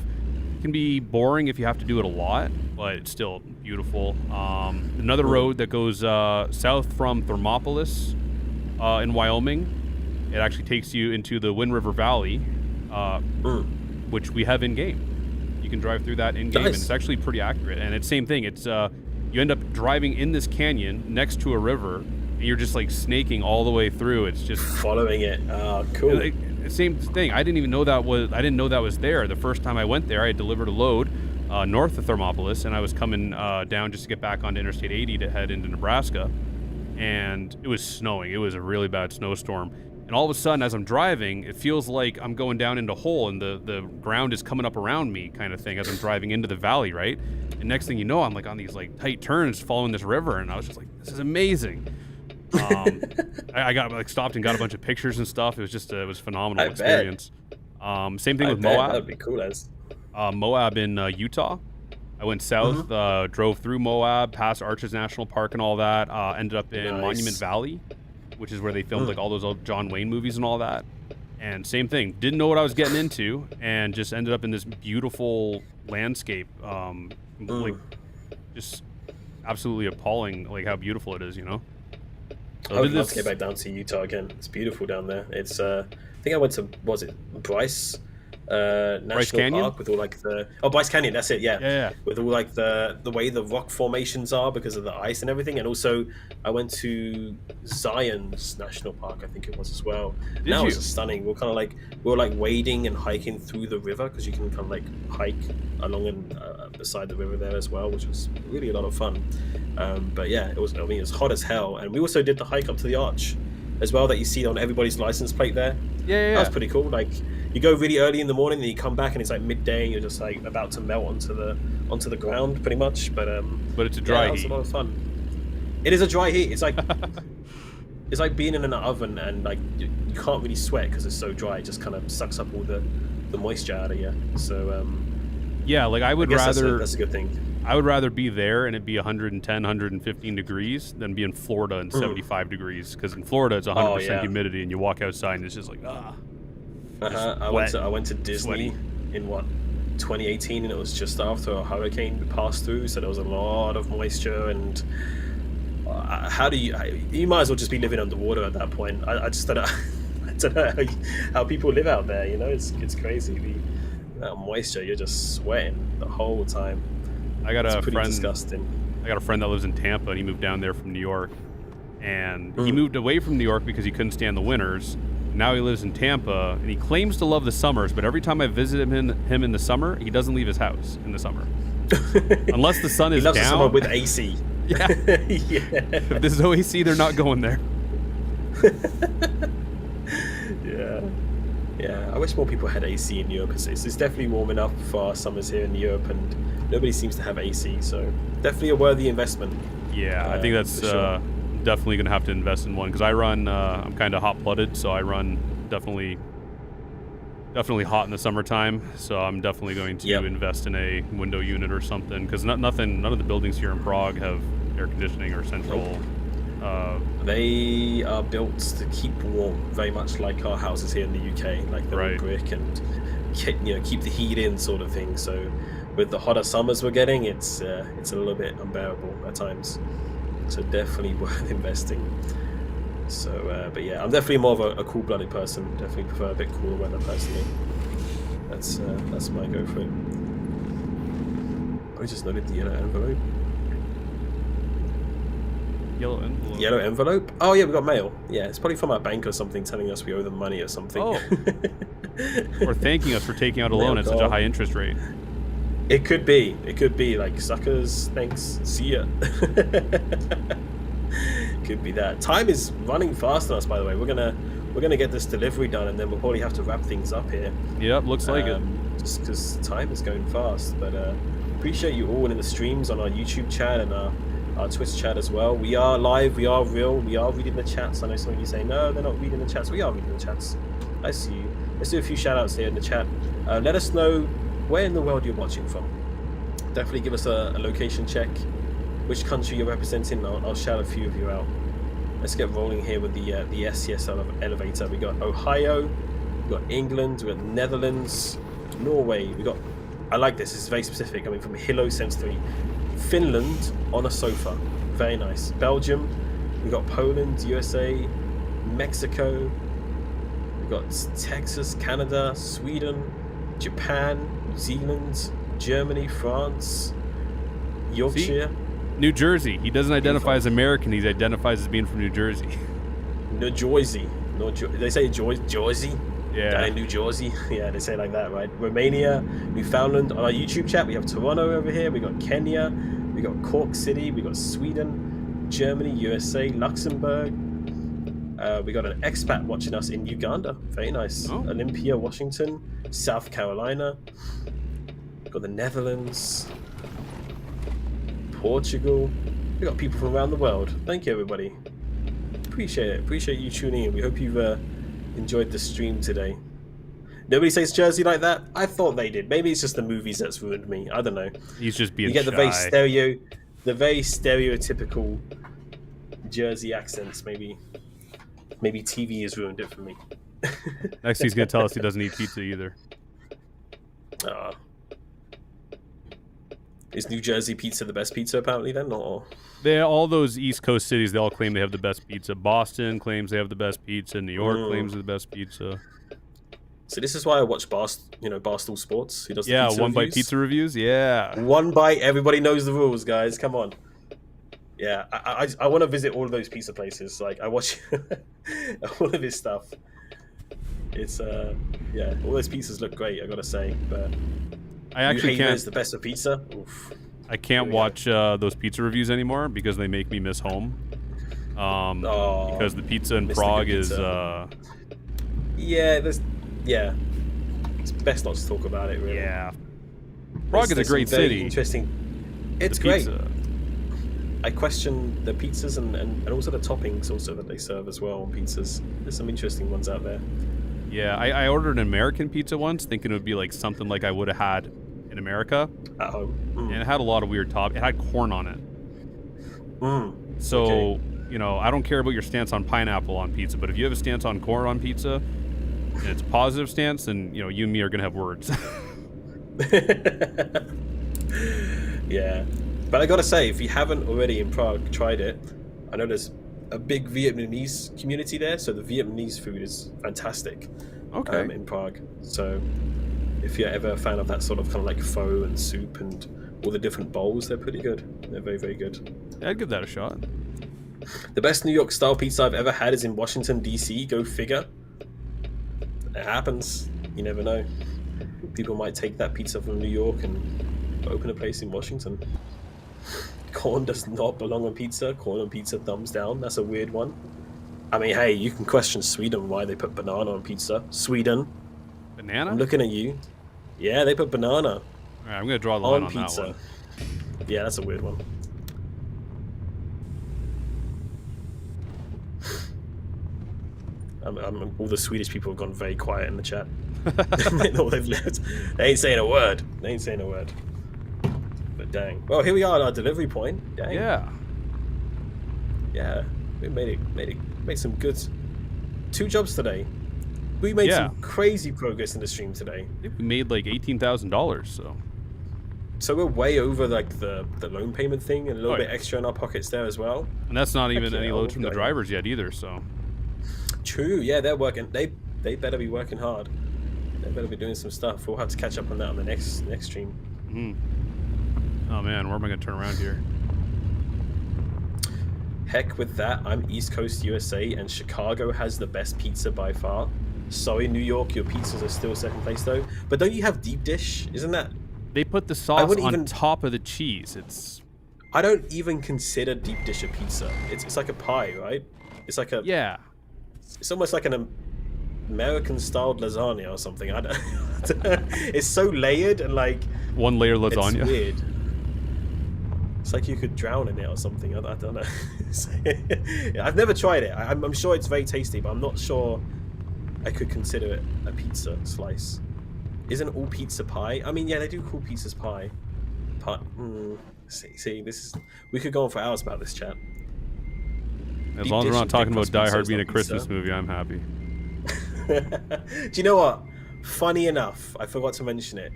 Can be boring if you have to do it a lot, but it's still beautiful. Another road that goes south from Thermopolis in Wyoming, it actually takes you into the Wind River Valley, which we have in game. You can drive through that in game, and it's actually pretty accurate. And it's same thing. It's you end up driving in this canyon next to a river, and you're just like snaking all the way through. It's just following it. Cool. like, same thing. I didn't know that was there. The first time I went there, I had delivered a load north of Thermopolis, and I was coming down just to get back onto Interstate 80 to head into Nebraska, and it was snowing. It was a really bad snowstorm. And all of a sudden, as I'm driving, it feels like I'm going down into a hole, and the ground is coming up around me, kind of thing, as I'm driving into the valley, right? And next thing you know, I'm like on these like tight turns following this river, and I was just like, this is amazing. I got like stopped and got a bunch of pictures and stuff. It was just it was a phenomenal experience. Same thing with Moab. That'd be cool as. Moab in Utah. I went south, drove through Moab, past Arches National Park and all that. Ended up in Monument Valley, which is where they filmed like all those old John Wayne movies and all that. And same thing, didn't know what I was getting into, and just ended up in this beautiful landscape. Like, just absolutely appalling, like how beautiful it is, you know. So I would love to get back down to Utah again. It's beautiful down there. It's I think I went to Bryce National Park with all like Bryce Canyon, that's it, yeah. With all like the way the rock formations are because of the ice and everything. And also I went to Zion's National Park, I think it was as well. That was stunning. We were like wading and hiking through the river, because you can kind of like hike along and beside the river there as well, which was really a lot of fun. But yeah, it was hot as hell. And we also did the hike up to the arch as well that you see on everybody's license plate there. That was pretty cool. Like, you go really early in the morning and you come back and it's like midday and you're just like about to melt onto the ground pretty much. But it's a dry heat. It's a lot of fun. It is a dry heat. It's like it's like being in an oven, and like you can't really sweat because it's so dry. It just kind of sucks up all the moisture out of you. So yeah, like I would rather. That's a good thing. I would rather be there and it be 110, 115 degrees than be in Florida and 75 degrees, because in Florida it's 100% humidity and you walk outside and it's just like I went to Disney in 2018, and it was just after a hurricane passed through, so there was a lot of moisture. And how do you might as well just be living underwater at that point. I just don't know. I don't know how people live out there. You know, it's crazy. That moisture, you're just sweating the whole time. It's pretty disgusting. I got a friend that lives in Tampa, and he moved down there from New York, and he moved away from New York because he couldn't stand the winters. Now he lives in Tampa, and he claims to love the summers, but every time I visit him in the summer, he doesn't leave his house in the summer. Unless the sun is down. He loves the summer with AC. Yeah. If there's no AC, they're not going there. Yeah. I wish more people had AC in Europe. It's definitely warm enough for our summers here in Europe, and nobody seems to have AC, so definitely a worthy investment. Yeah, I think that's definitely going to have to invest in one, because I run, I'm kind of hot-blooded, so I run definitely hot in the summertime, so I'm definitely going to invest in a window unit or something, because none of the buildings here in Prague have air conditioning or central. They are built to keep warm, very much like our houses here in the UK, like they're all brick and keep the heat in, sort of thing. So with the hotter summers we're getting, it's a little bit unbearable at times. So definitely worth investing. So, but yeah, I'm definitely more of a cool-blooded person. Definitely prefer a bit cooler weather personally. That's my go for it. I just noted the yellow envelope. Yellow envelope? Oh yeah, we got mail. Yeah, it's probably from our bank or something, telling us we owe them money or something. Oh. Or thanking us for taking out a loan at such a high interest rate. It could be like, suckers, thanks, see ya. Could be that. Time is running fast on us, by the way. We're gonna get this delivery done, and then we'll probably have to wrap things up here. Yep, looks like it. Just because time is going fast. But appreciate you all in the streams on our YouTube chat and our Twitch chat as well. We are live, we are real, we are reading the chats. I know some of you say, no, they're not reading the chats. We are reading the chats. I see you. Let's do a few shout outs here in the chat. Let us know where in the world you're watching from. Definitely give us a location check, which country you're representing. I'll shout a few of you out. Let's get rolling here with the SCS elevator. We got Ohio, we got England, we got Netherlands, Norway. We got, I like this. It's very specific. I mean, from Hilo Sense 3. Finland on a sofa. Very nice. Belgium. We got Poland, USA, Mexico. We got Texas, Canada, Sweden, Japan, New Zealand, Germany, France, Yorkshire. New Jersey. He doesn't identify as American. He identifies as being from New Jersey. New Jersey. They say Jersey? Yeah. Down in New Jersey. Yeah, they say it like that, right? Romania, Newfoundland. On our YouTube chat, we have Toronto over here. We got Kenya. We got Cork City. We got Sweden, Germany, USA, Luxembourg. We got an expat watching us in Uganda. Very nice. Oh. Olympia, Washington, South Carolina. We got the Netherlands, Portugal. We got people from around the world. Thank you, everybody. Appreciate it. Appreciate you tuning in. We hope you've enjoyed the stream today. Nobody says Jersey like that? I thought they did. Maybe it's just the movies that's ruined me. I don't know. He's just being You get shy. the very stereotypical Jersey accents. Maybe TV has ruined it for me. Next, he's gonna tell us he doesn't eat pizza either. Is New Jersey pizza the best pizza apparently then, or? All those East Coast cities, they all claim they have the best pizza. Boston claims they have the best pizza. New York claims they're the best pizza. So this is why I watch Barstool Sports. He does the pizza One reviews. bite pizza reviews. Yeah, One bite. Everybody knows the rules, guys. Come on. Yeah, I want to visit all of those pizza places. Like I watch all of his stuff. It's yeah, all those pizzas look great. I gotta say, but I actually can't. Is the best of pizza. Oof. I can't watch those pizza reviews anymore because they make me miss home. Because the pizza in Prague is yeah, it's best not to talk about it really. Yeah, Prague is a great city. Interesting. It's great. I question the pizzas and also the toppings also that they serve as well on pizzas. There's some interesting ones out there. Yeah, I ordered an American pizza once, thinking it would be like something like I would have had in America. At home. And it had a lot of weird top. It had corn on it. So, okay. I don't care about your stance on pineapple on pizza, but if you have a stance on corn on pizza, and it's a positive stance, then, you and me are going to have words. Yeah. But I gotta say, if you haven't already in Prague tried it, I know there's a big Vietnamese community there, so the Vietnamese food is fantastic. Okay. In Prague. So if you're ever a fan of that sort of kind of like pho and soup and all the different bowls, they're pretty good. They're very, very good. Yeah, I'd give that a shot. The best New York style pizza I've ever had is in Washington, DC. Go figure. It happens. You never know. People might take that pizza from New York and open a place in Washington. Corn does not belong on pizza. Corn on pizza, thumbs down. That's a weird one. I mean, hey, you can question Sweden why they put banana on pizza. Sweden. Banana? I'm looking at you. Yeah, they put banana. All right, I'm going to draw the line on pizza. that one. Yeah, that's a weird one. All the Swedish people have gone very quiet in the chat. All they've left. They ain't saying a word. But dang. Well, here we are at our delivery point. Dang. Yeah. Yeah. We made some good 2 jobs today. We made some crazy progress in the stream today. I think we made like $18,000, so we're way over like the loan payment thing and a little bit extra in our pockets there as well. And that's not even any loads from the drivers yet either, so. True, yeah, they're working. They better be working hard. They better be doing some stuff. We'll have to catch up on that on the next stream. Oh man, where am I going to turn around here? Heck with that, I'm East Coast USA and Chicago has the best pizza by far. Sorry, New York, your pizzas are still second place though. But don't you have deep dish? Isn't that? They put the sauce on top of the cheese. I don't even consider deep dish a pizza. It's like a pie, right? It's like a... Yeah. It's almost like an American-styled lasagna or something. I don't... It's so layered and like... One layer lasagna? It's weird. It's like you could drown in it or something. I don't know. I've never tried it. I'm sure it's very tasty, but I'm not sure I could consider it a pizza slice. Isn't all pizza pie? I mean, yeah, they do call pizzas pie. See, this is... We could go on for hours about this, chat. As long as we're not talking about Die Hard being a Christmas movie, I'm happy. Do you know what? Funny enough, I forgot to mention it.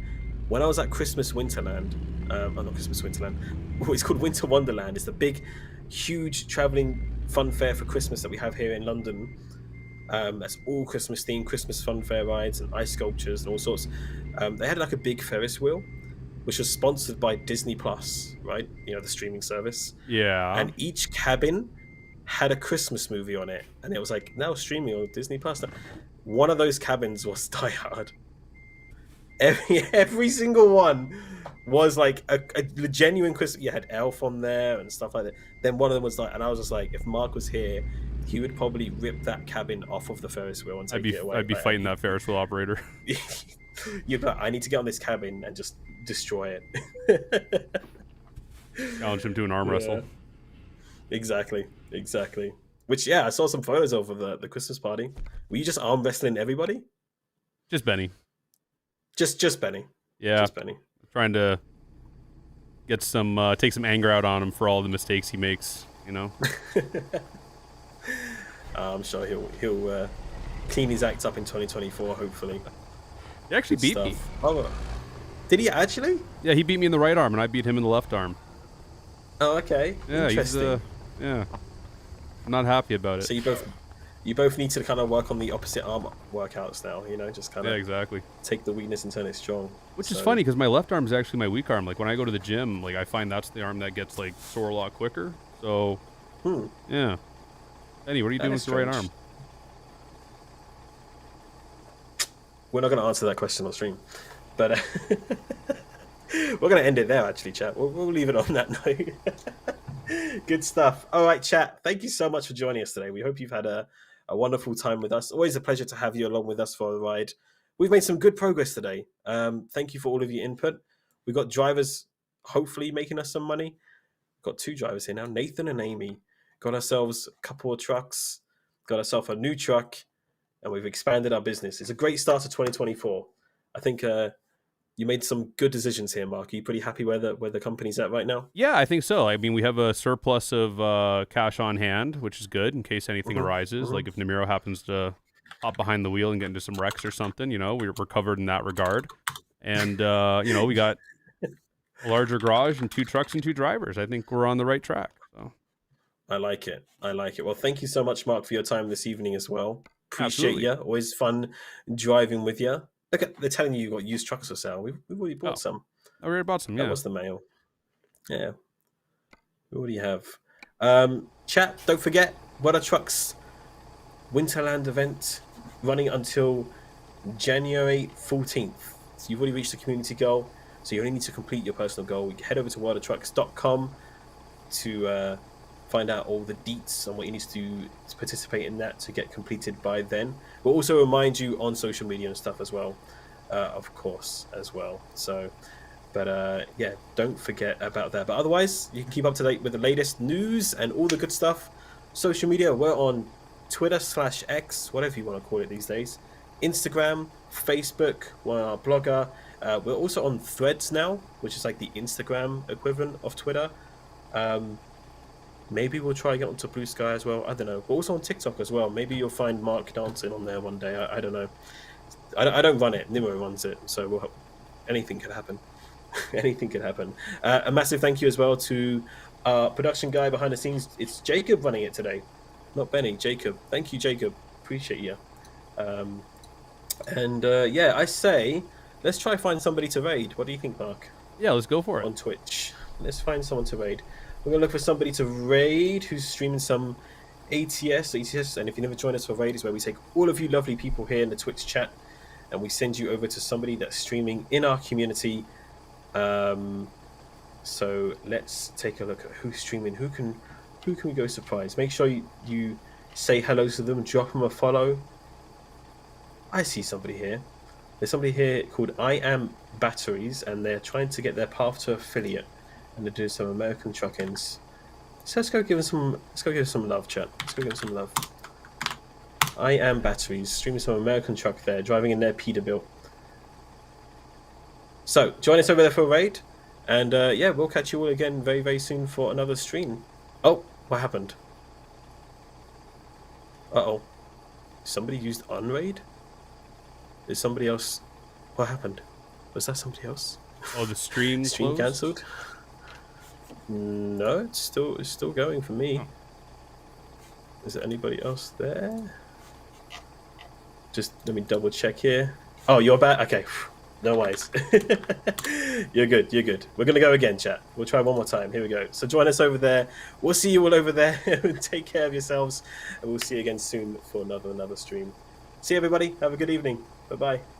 When I was at Christmas Winterland, not Christmas Winterland, it's called Winter Wonderland. It's the big, huge traveling fun fair for Christmas that we have here in London. That's all Christmas themed, Christmas fun fair rides and ice sculptures and all sorts. They had like a big Ferris wheel, which was sponsored by Disney Plus, right? You know, the streaming service. Yeah. And each cabin had a Christmas movie on it, and it was like now streaming on Disney Plus. One of those cabins was Die Hard. Every single one was like a genuine Christmas. You had Elf on there and stuff like that. Then one of them was like, and I was just like, if Mark was here, he would probably rip that cabin off of the Ferris wheel and take it away. I'd be fighting that Ferris wheel operator. You'd be like, I need to get on this cabin and just destroy it. Challenge him to an arm wrestle. Exactly. Which, yeah, I saw some photos of the Christmas party. Were you just arm wrestling everybody? Just Benny. Just Benny. Yeah. Just Benny. Trying to get some take some anger out on him for all the mistakes he makes, you know. I'm sure he'll clean his act up in 2024, hopefully. He actually beat me. Oh, did he actually? Yeah, he beat me in the right arm, and I beat him in the left arm. Oh, okay. Yeah, interesting. Yeah, I'm not happy about it. So you both need to kind of work on the opposite arm workouts now. You know, just kind of exactly take the weakness and turn it strong. Which is funny because my left arm is actually my weak arm. Like when I go to the gym, like I find that's the arm that gets like sore a lot quicker. So yeah. Benny, what are you doing with the right arm? We're not going to answer that question on stream, but we're going to end it there. Actually, chat. We'll leave it on that note. Good stuff. All right, chat. Thank you so much for joining us today. We hope you've had a wonderful time with us. Always a pleasure to have you along with us for a ride. We've made some good progress today. Thank you for all of your input. We've got drivers hopefully making us some money. Got 2 drivers here now, Nathan and Amy. Got ourselves a couple of trucks. Got ourselves a new truck. And we've expanded our business. It's a great start to 2024. I think you made some good decisions here, Mark. Are you pretty happy where the company's at right now? Yeah, I think so. I mean, we have a surplus of cash on hand, which is good in case anything arises. Like if Namiro happens to hop behind the wheel and get into some wrecks or something, you know, we're covered in that regard. And, you know, we got a larger garage and 2 trucks and 2 drivers. I think we're on the right track. So. I like it. Well, thank you so much, Mark, for your time this evening as well. Appreciate you. Always fun driving with you. Look, they're telling you got used trucks for sale. We've already bought some. I already bought some. Yeah, that was the mail. Yeah, we already have. Chat. Don't forget Water Trucks Winterland event running until January 14th. So you've already reached the community goal. So you only need to complete your personal goal. Head over to watertrucks.com to find out all the deets on what you need to do to participate in that to get completed by then. We'll also remind you on social media and stuff as well, of course, as well. So, but yeah, don't forget about that. But otherwise, you can keep up to date with the latest news and all the good stuff. Social media, we're on Twitter/X, whatever you want to call it these days. Instagram, Facebook, we're on our blogger. We're also on Threads now, which is like the Instagram equivalent of Twitter. Maybe we'll try to get onto Blue Sky as well. I don't know. We're also on TikTok as well. Maybe you'll find Mark dancing on there one day. I don't know. I don't run it. Nimo runs it. So anything could happen. Anything could happen. A massive thank you as well to our production guy behind the scenes. It's Jacob running it today. Not Benny, Jacob. Thank you, Jacob. Appreciate you. Yeah, I say, let's try find somebody to raid. What do you think, Mark? Yeah, let's go for it. On Twitch. Let's find someone to raid. We're going to look for somebody to raid who's streaming some ATS. And if you never join us for raid, is where we take all of you lovely people here in the Twitch chat and we send you over to somebody that's streaming in our community. So let's take a look at who's streaming. Who can we go surprise? Make sure you say hello to them, drop them a follow. I see somebody here. There's somebody here called I Am Batteries, and they're trying to get their path to affiliate, and they're doing some American truck-ins. So let's go give them some love, chat. Let's go give them some love. I Am Batteries, streaming some American truck there, driving in their Peterbilt. So join us over there for a raid, and yeah, we'll catch you all again very, very soon for another stream. Oh, what happened? Uh-oh. Somebody used unraid? Is somebody else... What happened? Was that somebody else? Oh, the stream cancelled? No, it's still going for me. Oh. Is there anybody else there? Just let me double check here. Oh, you're back? Okay. No worries. You're good. You're good. We're going to go again, chat. We'll try one more time. Here we go. So join us over there. We'll see you all over there. Take care of yourselves. And we'll see you again soon for another stream. See you, everybody. Have a good evening. Bye-bye.